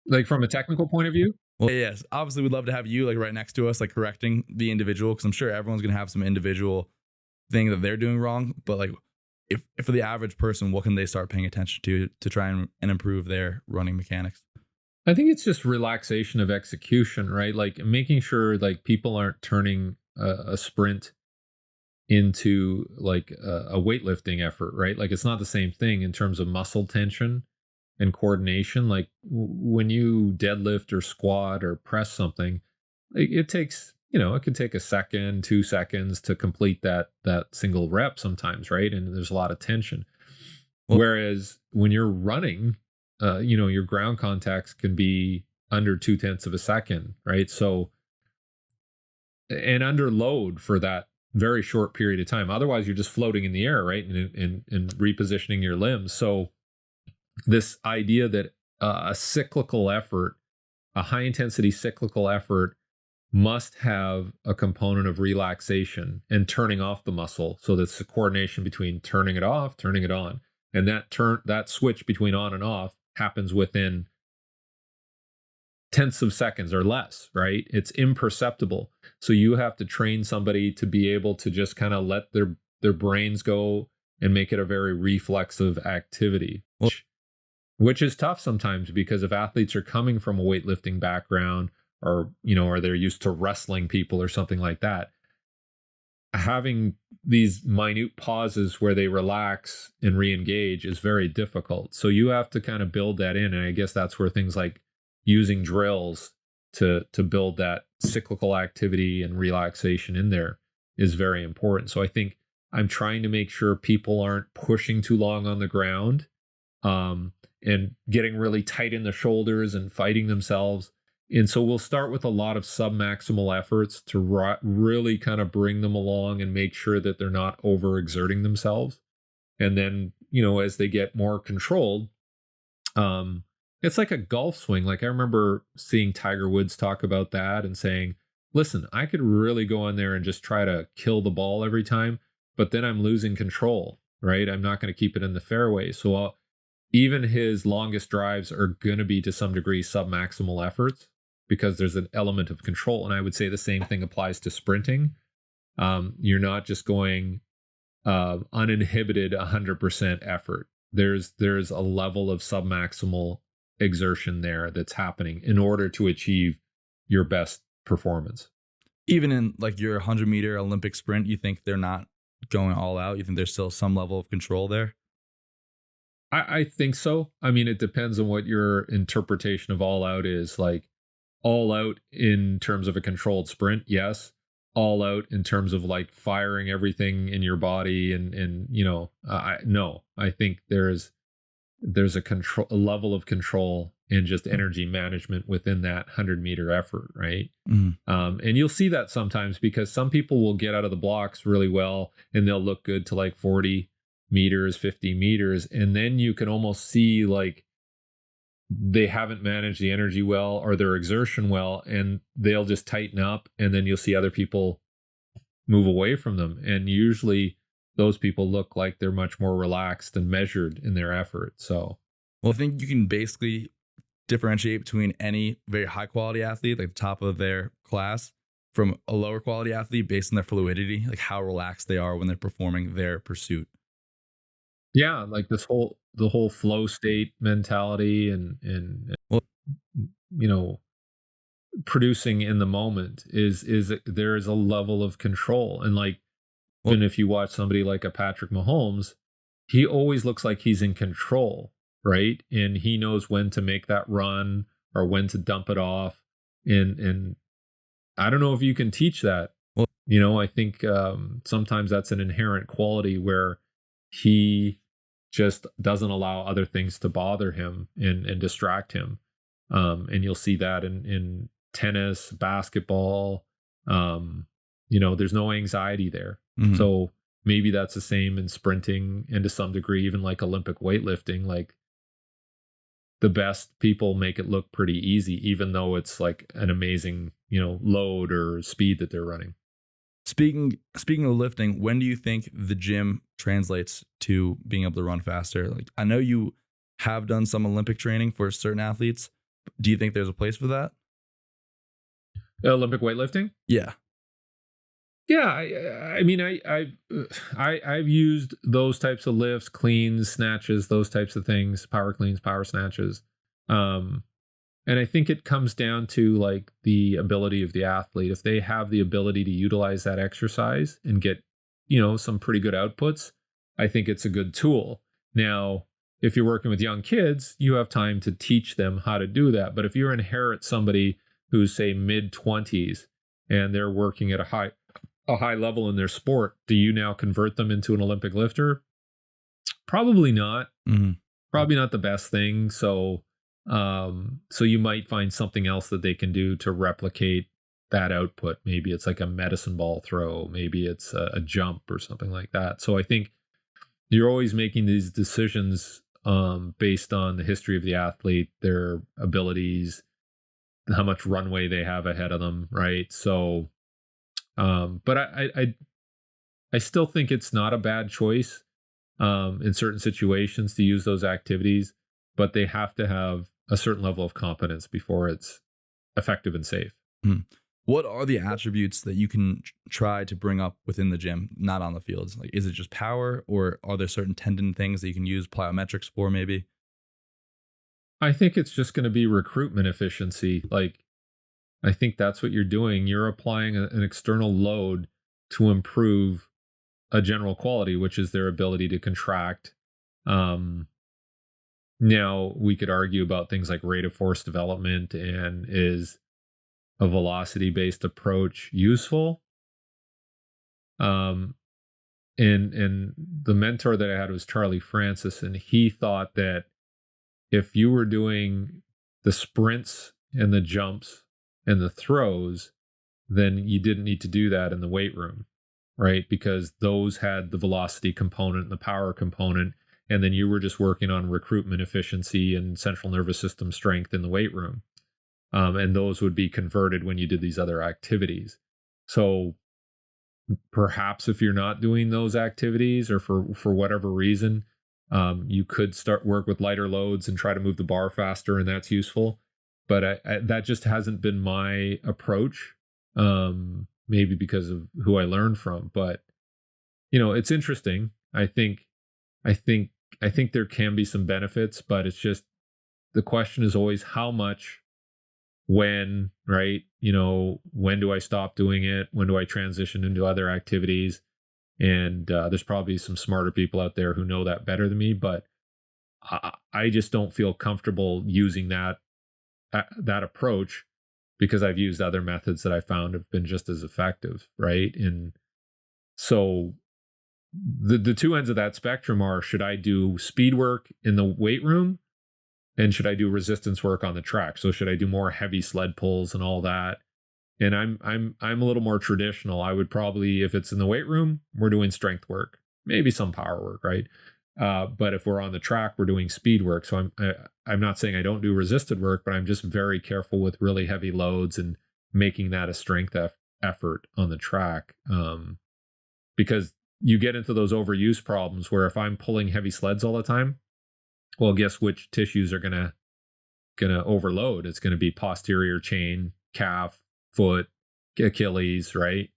like from a technical point of view? Well, yes, obviously we'd love to have you like right next to us, like correcting the individual, because I'm sure everyone's gonna have some individual thing that they're doing wrong. But like, if for the average person, what can they start paying attention to try and improve their running mechanics? I think it's just relaxation of execution, right? Like making sure like people aren't turning a sprint into like a weightlifting effort, right? Like it's not the same thing in terms of muscle tension and coordination. Like when you deadlift or squat or press something, like, it takes it could take a second, 2 seconds to complete that single rep sometimes, right? And there's a lot of tension. Well, Whereas when you're running, your ground contacts can be under 2/10 of a second, right? So, and under load for that very short period of time. Otherwise, you're just floating in the air, right? And repositioning your limbs. So, this idea that a cyclical effort, a high intensity cyclical effort, must have a component of relaxation and turning off the muscle. So that's the coordination between turning it off, turning it on. And that switch between on and off happens within tenths of seconds or less, right? It's imperceptible. So you have to train somebody to be able to just kind of let their brains go and make it a very reflexive activity, well, which is tough sometimes because if athletes are coming from a weightlifting background or they're used to wrestling people or something like that, having these minute pauses where they relax and re-engage is very difficult. So you have to kind of build that in. And I guess that's where things like using drills to build that cyclical activity and relaxation in there is very important. So I think I'm trying to make sure people aren't pushing too long on the ground, and getting really tight in the shoulders and fighting themselves. And so we'll start with a lot of submaximal efforts to really kind of bring them along and make sure that they're not overexerting themselves. And then, as they get more controlled, it's like a golf swing. Like I remember seeing Tiger Woods talk about that and saying, listen, I could really go in there and just try to kill the ball every time, but then I'm losing control, right? I'm not going to keep it in the fairway. So even his longest drives are going to be to some degree submaximal efforts because there's an element of control. And I would say the same thing applies to sprinting. You're not just going uninhibited 100% effort. There's a level of submaximal exertion there that's happening in order to achieve your best performance. even in like your 100-meter Olympic sprint, you think they're not going all out? You think there's still some level of control there? I think so. I mean, it depends on what your interpretation of all out is. Like all out in terms of a controlled sprint, yes. All out in terms of like firing everything in your body and no. I think there's a level of control and just energy management within that 100-meter effort, right? Mm. And you'll see that sometimes because some people will get out of the blocks really well and they'll look good to like 40 meters, 50 meters. And then you can almost see like they haven't managed the energy well or their exertion well, and they'll just tighten up. And then you'll see other people move away from them. And usually those people look like they're much more relaxed and measured in their effort. So, Well, I think you can basically differentiate between any very high quality athlete, like the top of their class, from a lower quality athlete based on their fluidity, like how relaxed they are when they're performing their pursuit? Yeah, like the whole flow state mentality and Well, you know, producing in the moment is there is a level of control. And like, well, even if you watch somebody like a Patrick Mahomes, he always looks like he's in control, right? And he knows when to make that run or when to dump it off. And I don't know if you can teach that. well, I think sometimes that's an inherent quality where he just doesn't allow other things to bother him and distract him. And you'll see that in tennis, basketball. There's no anxiety there. mhm. So maybe that's the same in sprinting and to some degree, even like Olympic weightlifting. Like the best people make it look pretty easy, even though it's like an amazing, load or speed that they're running. Speaking of lifting, when do you think the gym translates to being able to run faster? Like, I know you have done some Olympic training for certain athletes. Do you think there's a place for that? Olympic weightlifting? Yeah. Yeah, I mean, I've used those types of lifts, cleans, snatches, those types of things, power cleans, power snatches, um, and I think it comes down to like the ability of the athlete. If they have the ability to utilize that exercise and get, some pretty good outputs, I think it's a good tool. Now, if you're working with young kids, you have time to teach them how to do that. But if you inherit somebody who's say mid 20s and they're working at a high level in their sport, do you now convert them into an Olympic lifter? Probably not. Mhm. Probably not the best thing. So you might find something else that they can do to replicate that output. Maybe it's like a medicine ball throw. Maybe it's a jump or something like that. So I think you're always making these decisions based on the history of the athlete, their abilities, how much runway they have ahead of them, right? So, but I still think it's not a bad choice in certain situations to use those activities, but they have to have a certain level of competence before it's effective and safe. Mhm. What are the attributes that you can try to bring up within the gym, not on the fields? Like, is it just power, or are there certain tendon things that you can use plyometrics for, maybe? I think it's just going to be recruitment efficiency. Like, I think that's what you're doing. You're applying an external load to improve a general quality, which is their ability to contract. Um, Now, we could argue about things like rate of force development and is a velocity based approach useful. Um, and the mentor that I had was Charlie Francis, and he thought that if you were doing the sprints and the jumps and the throws, then you didn't need to do that in the weight room, right? Because those had the velocity component and the power component. And then you were just working on recruitment efficiency and central nervous system strength in the weight room. And those would be converted when you did these other activities. So perhaps if you're not doing those activities or for whatever reason, you could start work with lighter loads and try to move the bar faster, and that's useful. But that just hasn't been my approach. Maybe because of who I learned from, but it's interesting. I think, I think there can be some benefits, but it's just the question is always how much, when, right? When do I stop doing it? When do I transition into other activities? And there's probably some smarter people out there who know that better than me, but I just don't feel comfortable using that approach because I've used other methods that I found have been just as effective, right? And so the two ends of that spectrum are: should I do speed work in the weight room, and should I do resistance work on the track? So should I do more heavy sled pulls and all that? And I'm a little more traditional. I would probably, if it's in the weight room, we're doing strength work, maybe some power work, right? But if we're on the track, we're doing speed work. So I'm not saying I don't do resisted work, but I'm just very careful with really heavy loads and making that a strength effort on the track, because you get into those overuse problems where if I'm pulling heavy sleds all the time, well, guess which tissues are going to going to overload. It's going to be posterior chain, calf, foot, Achilles, right?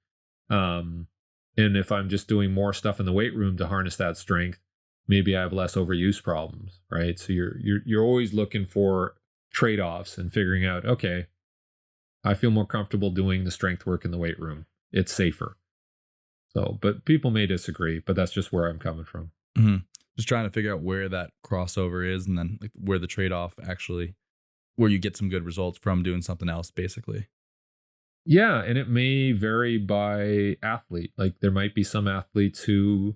And if I'm just doing more stuff in the weight room to harness that strength, maybe I have less overuse problems, right? So you're always looking for trade-offs and figuring out, okay, I feel more comfortable doing the strength work in the weight room. It's safer. So, but people may disagree, but that's just where I'm coming from. Mm-hmm. Just trying to figure out where that crossover is, and then like where the trade-off actually, where you get some good results from doing something else, basically. Yeah, and it may vary by athlete. Like there might be some athletes who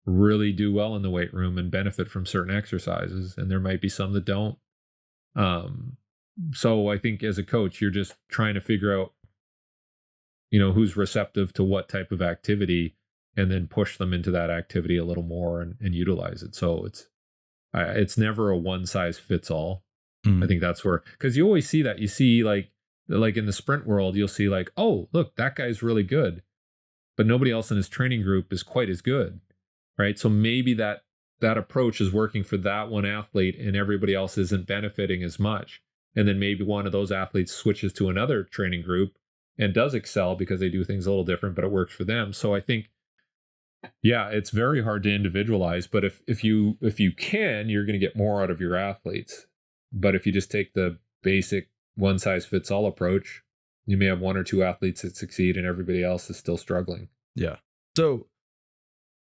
really do well in the weight room and benefit from certain exercises, and there might be some that don't. Um, so I think as a coach, you're just trying to figure out, who's receptive to what type of activity, and then push them into that activity a little more and utilize it. So it's never a one size fits all. I think that's where, because you always see that. You see like in the sprint world, you'll see like, oh, look, that guy's really good, but nobody else in his training group is quite as good, right? So maybe that approach is working for that one athlete and everybody else isn't benefiting as much. And then maybe one of those athletes switches to another training group and does excel because they do things a little different, but it works for them. So I think, yeah, it's very hard to individualize, but if you can, you're going to get more out of your athletes. But if you just take the basic one size fits all approach, you may have one or two athletes that succeed and everybody else is still struggling. Yeah. So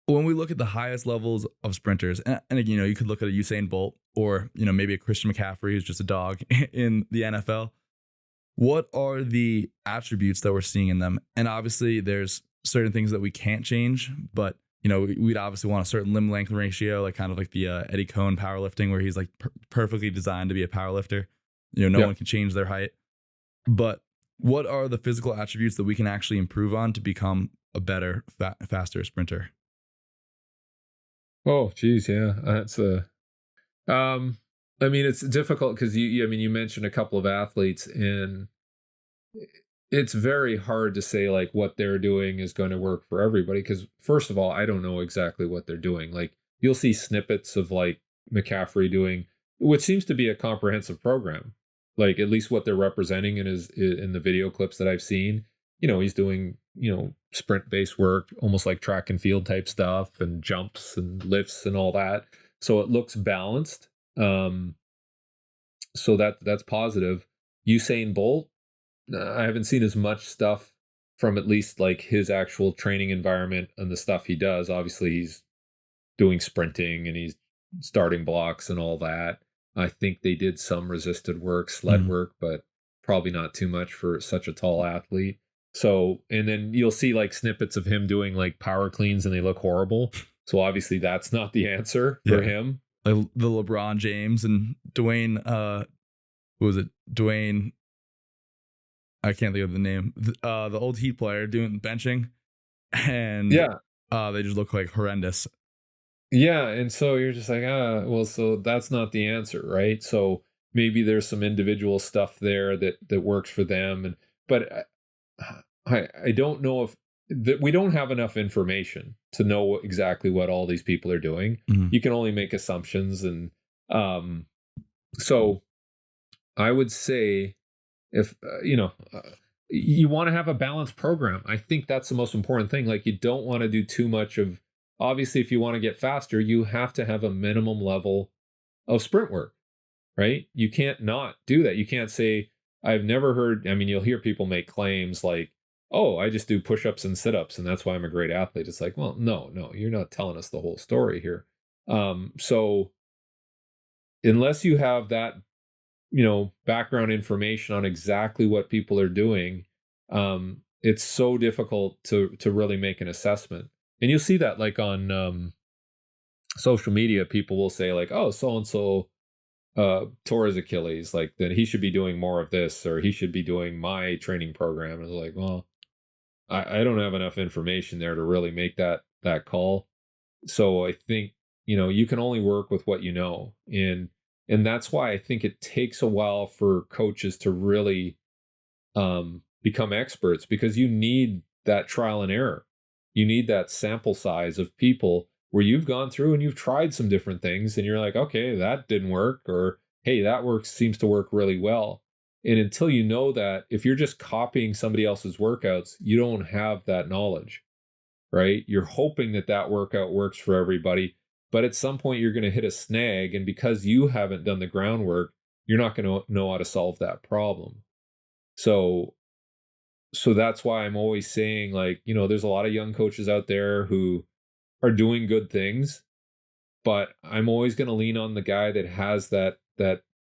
when we look at the highest levels of sprinters, and you could look at a Usain Bolt or, maybe a Christian McCaffrey who's just a dog in the NFL. What are the attributes that we're seeing in them? And obviously there's certain things that we can't change, but we'd obviously want a certain limb length ratio, like kind of like the Eddie Cohn powerlifting, where he's like perfectly designed to be a powerlifter. No one can change their height. But what are the physical attributes that we can actually improve on to become a better, faster sprinter? Oh, geez, yeah, that's I mean, it's difficult because you mentioned a couple of athletes, and it's very hard to say like what they're doing is going to work for everybody. Because first of all, I don't know exactly what they're doing. Like you'll see snippets of like McCaffrey doing what seems to be a comprehensive program. Like at least what they're representing in the video clips that I've seen. He's doing sprint based work, almost like track and field type stuff, and jumps and lifts and all that. So it looks balanced. So that's positive. Usain Bolt, I haven't seen as much stuff from at least like his actual training environment and the stuff he does. Obviously, he's doing sprinting and he's starting blocks and all that. I think they did some resisted work, sled work, but probably not too much for such a tall athlete. So, and then you'll see like snippets of him doing like power cleans and they look horrible. So obviously that's not the answer for him. Like the LeBron James and Dwayne, who was it? Dwayne, I can't think of the name. The old Heat player doing benching, and they just look like horrendous. Yeah, and so you're just like, well, so that's not the answer, right? So maybe there's some individual stuff there that works for them, but I don't know if that we don't have enough information to know exactly what all these people are doing. You can only make assumptions, and so I would say if you want to have a balanced program, I think that's the most important thing. Like you don't want to do too much of. Obviously, if you want to get faster, you have to have a minimum level of sprint work, right? You can't not do that. You can't say, I've never heard, you'll hear people make claims like, oh, I just do push-ups and sit-ups and that's why I'm a great athlete. It's like, well, no, you're not telling us the whole story here. So unless you have that, background information on exactly what people are doing, it's so difficult to really make an assessment. And you'll see that like on social media, people will say like, oh, so-and-so tore his Achilles, like then he should be doing more of this, or he should be doing my training program. And it's like, well, I don't have enough information there to really make that call. So I think, you can only work with what you know. And that's why I think it takes a while for coaches to really become experts, because you need that trial and error. You need that sample size of people where you've gone through and you've tried some different things and you're like, okay, that didn't work, or hey, that seems to work really well. And until you know that, if you're just copying somebody else's workouts, you don't have that knowledge, right? You're hoping that that workout works for everybody, but at some point you're going to hit a snag. And because you haven't done the groundwork, you're not going to know how to solve that problem. So, so that's why I'm always saying, like, there's a lot of young coaches out there who are doing good things, but I'm always going to lean on the guy that has that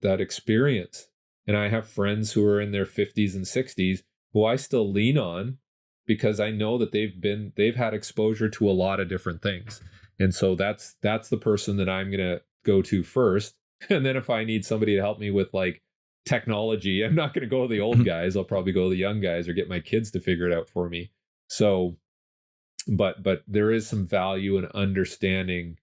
experience. And I have friends who are in their 50s and 60s who I still lean on because I know that they've had exposure to a lot of different things. And so that's the person that I'm going to go to first. And then if I need somebody to help me with like technology, I'm not going to go to the old guys. I'll probably go to the young guys or get my kids to figure it out for me. So but there is some value in understanding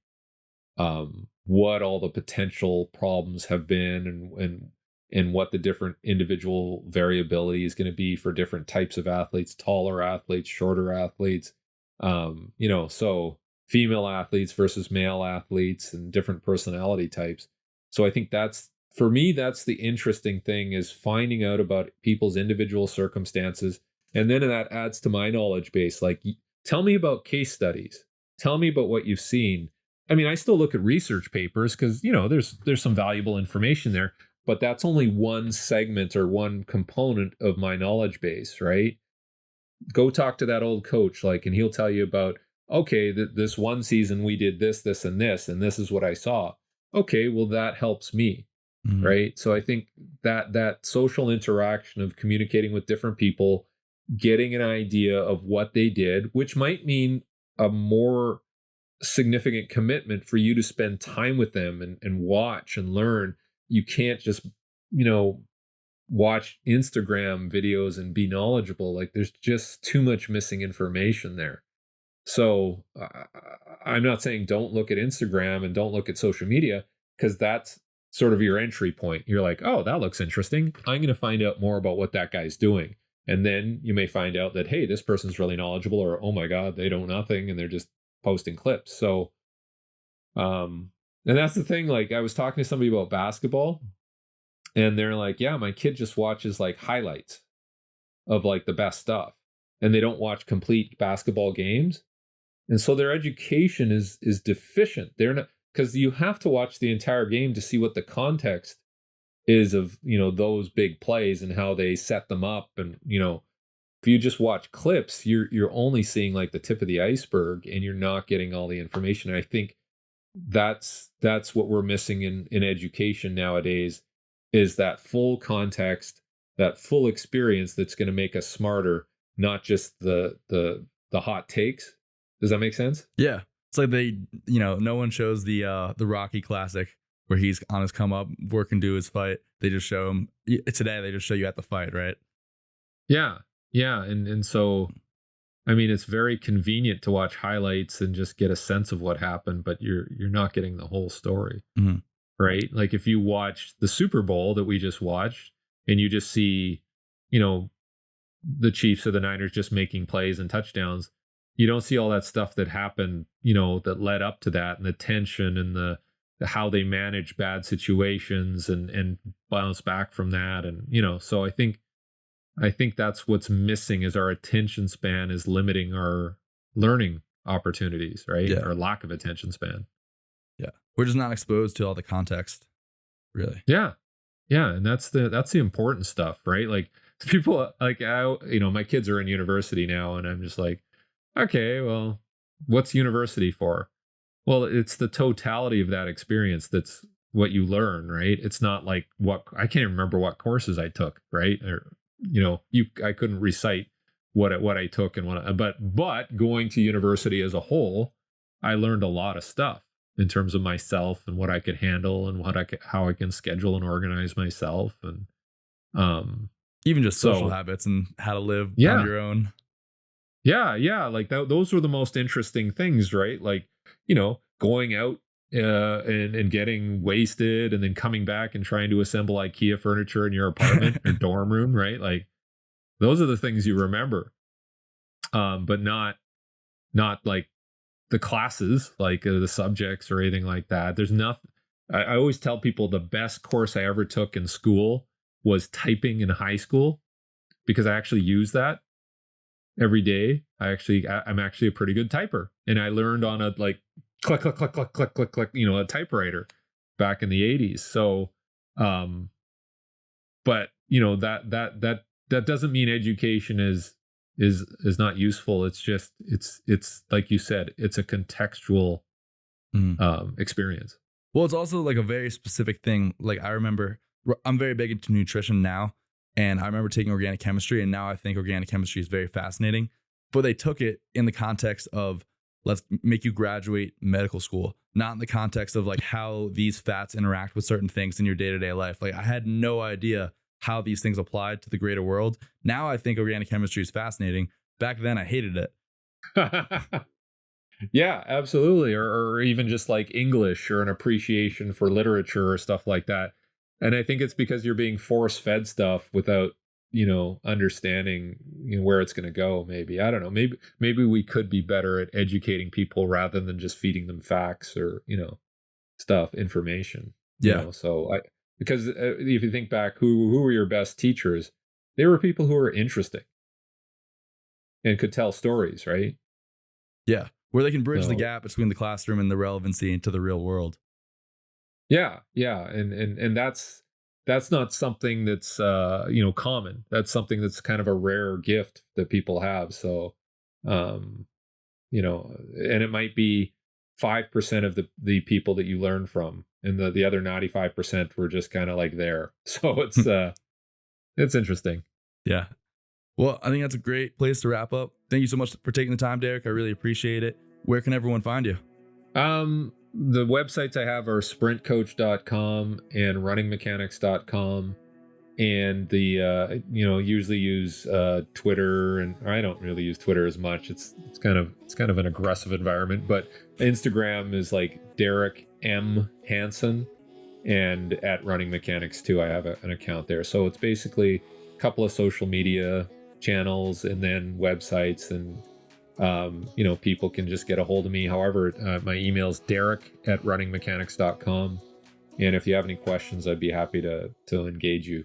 what all the potential problems have been, and what the different individual variability is going to be for different types of athletes, taller athletes, shorter athletes, so female athletes versus male athletes and different personality types. So I think that's, for me, that's the interesting thing, is finding out about people's individual circumstances. And then that adds to my knowledge base. Like, tell me about case studies. Tell me about what you've seen. I mean, I still look at research papers because, there's some valuable information there, but that's only one segment or one component of my knowledge base, right? Go talk to that old coach, like, and he'll tell you about, okay, this one season we did this, and this is what I saw. Okay, well, that helps me, right? So I think that social interaction of communicating with different people, getting an idea of what they did, which might mean a more significant commitment for you to spend time with them and watch and learn. You can't just, watch Instagram videos and be knowledgeable. Like, there's just too much missing information there. So I'm not saying don't look at Instagram and don't look at social media, because that's sort of your entry point. You're like, oh, that looks interesting. I'm going to find out more about what that guy's doing. And then you may find out that, hey, this person's really knowledgeable, or, oh my God, they know nothing and they're just posting clips. So, and that's the thing. Like, I was talking to somebody about basketball, and they're like, yeah, my kid just watches like highlights of like the best stuff, and they don't watch complete basketball games. And so their education is deficient. They're not, because you have to watch the entire game to see what the context is of, those big plays and how they set them up. And, if you just watch clips, you're only seeing like the tip of the iceberg, and you're not getting all the information. And I think that's what we're missing in education nowadays, is that full context, that full experience that's going to make us smarter, not just the hot takes. Does that make sense? Yeah. It's like they, no one shows the Rocky Classic where he's on his come up, working to his fight. They just show him today. They just show you at the fight, right? Yeah. Yeah. And so, I mean, it's very convenient to watch highlights and just get a sense of what happened, but you're not getting the whole story, right? Like, if you watch the Super Bowl that we just watched, and you just see, the Chiefs or the Niners just making plays and touchdowns, you don't see all that stuff that happened, that led up to that, and the tension and the how they manage bad situations and bounce back from that. And, so I think that's what's missing, is our attention span is limiting our learning opportunities, right? Yeah. Or lack of attention span. Yeah. We're just not exposed to all the context, really. Yeah. Yeah. And that's the important stuff, right? Like, people like, my kids are in university now, and I'm just like, okay, well, what's university for? Well, it's the totality of that experience that's what you learn, right? It's not like I can't remember what courses I took, right? Or, I couldn't recite what I took and but going to university as a whole, I learned a lot of stuff in terms of myself and what I could handle and how I can schedule and organize myself, and even just social habits and how to live on your own. Yeah, yeah, like those were the most interesting things, right? Like, going out and getting wasted, and then coming back and trying to assemble IKEA furniture in your apartment or dorm room, right? Like, those are the things you remember, but not like the classes, like the subjects or anything like that. There's nothing. I always tell people the best course I ever took in school was typing in high school, because I actually use that every day. I'm actually a pretty good typer, and I learned on a like click, click, click, click, click, click, click, a typewriter back in the 80s. So, but that doesn't mean education is not useful. It's just, it's like you said, it's a contextual experience. Well, it's also like a very specific thing. Like I remember, I'm very big into nutrition now, and I remember taking organic chemistry, and now I think organic chemistry is very fascinating. But they took it in the context of, let's make you graduate medical school, not in the context of like how these fats interact with certain things in your day-to-day life. Like I had no idea how these things applied to the greater world. Now I think organic chemistry is fascinating. Back then I hated it. Yeah, absolutely. Or even just like English, or an appreciation for literature or stuff like that. And I think it's because you're being force fed stuff without, understanding where it's going to go. Maybe, I don't know. Maybe we could be better at educating people rather than just feeding them facts or, information. Yeah. Because if you think back, who were your best teachers? They were people who were interesting and could tell stories, right? Yeah. Where they can bridge the gap between the classroom and the relevancy into the real world. Yeah. And that's not something that's common. That's something that's kind of a rare gift that people have. So and it might be 5% of the people that you learn from, and the other 95% were just kind of like there. So it's interesting. Yeah. Well, I think that's a great place to wrap up. Thank you so much for taking the time, Derek. I really appreciate it. Where can everyone find you? The websites I have are sprintcoach.com and runningmechanics.com. And the usually use Twitter, and I don't really use Twitter as much. It's kind of an aggressive environment, but Instagram is like Derek M Hansen, and at Running Mechanics too, I have an account there. So it's basically a couple of social media channels and then websites, and people can just get a hold of me. However, my email is derek@runningmechanics.com, and if you have any questions, I'd be happy to engage you.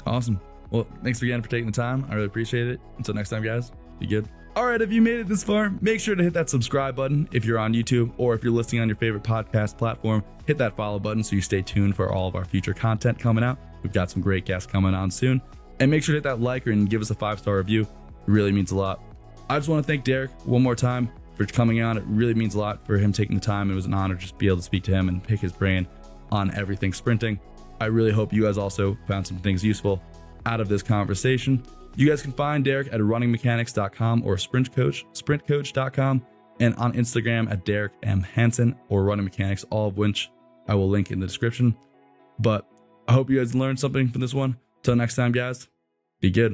Awesome. Well, thanks again for taking the time. I really appreciate it. Until next time, guys, be good. All right, if you made it this far, make sure to hit that subscribe button if you're on YouTube, or if you're listening on your favorite podcast platform, hit that follow button so you stay tuned for all of our future content coming out. We've got some great guests coming on soon. And make sure to hit that like and give us a 5-star review. It really means a lot. I just want to thank Derek one more time for coming on. It really means a lot for him taking the time. It was an honor to just be able to speak to him and pick his brain on everything sprinting. I really hope you guys also found some things useful out of this conversation. You guys can find Derek at runningmechanics.com or sprintcoach.com, and on Instagram at Derek M Hansen or Running Mechanics, all of which I will link in the description. But I hope you guys learned something from this one. Till next time, guys, be good.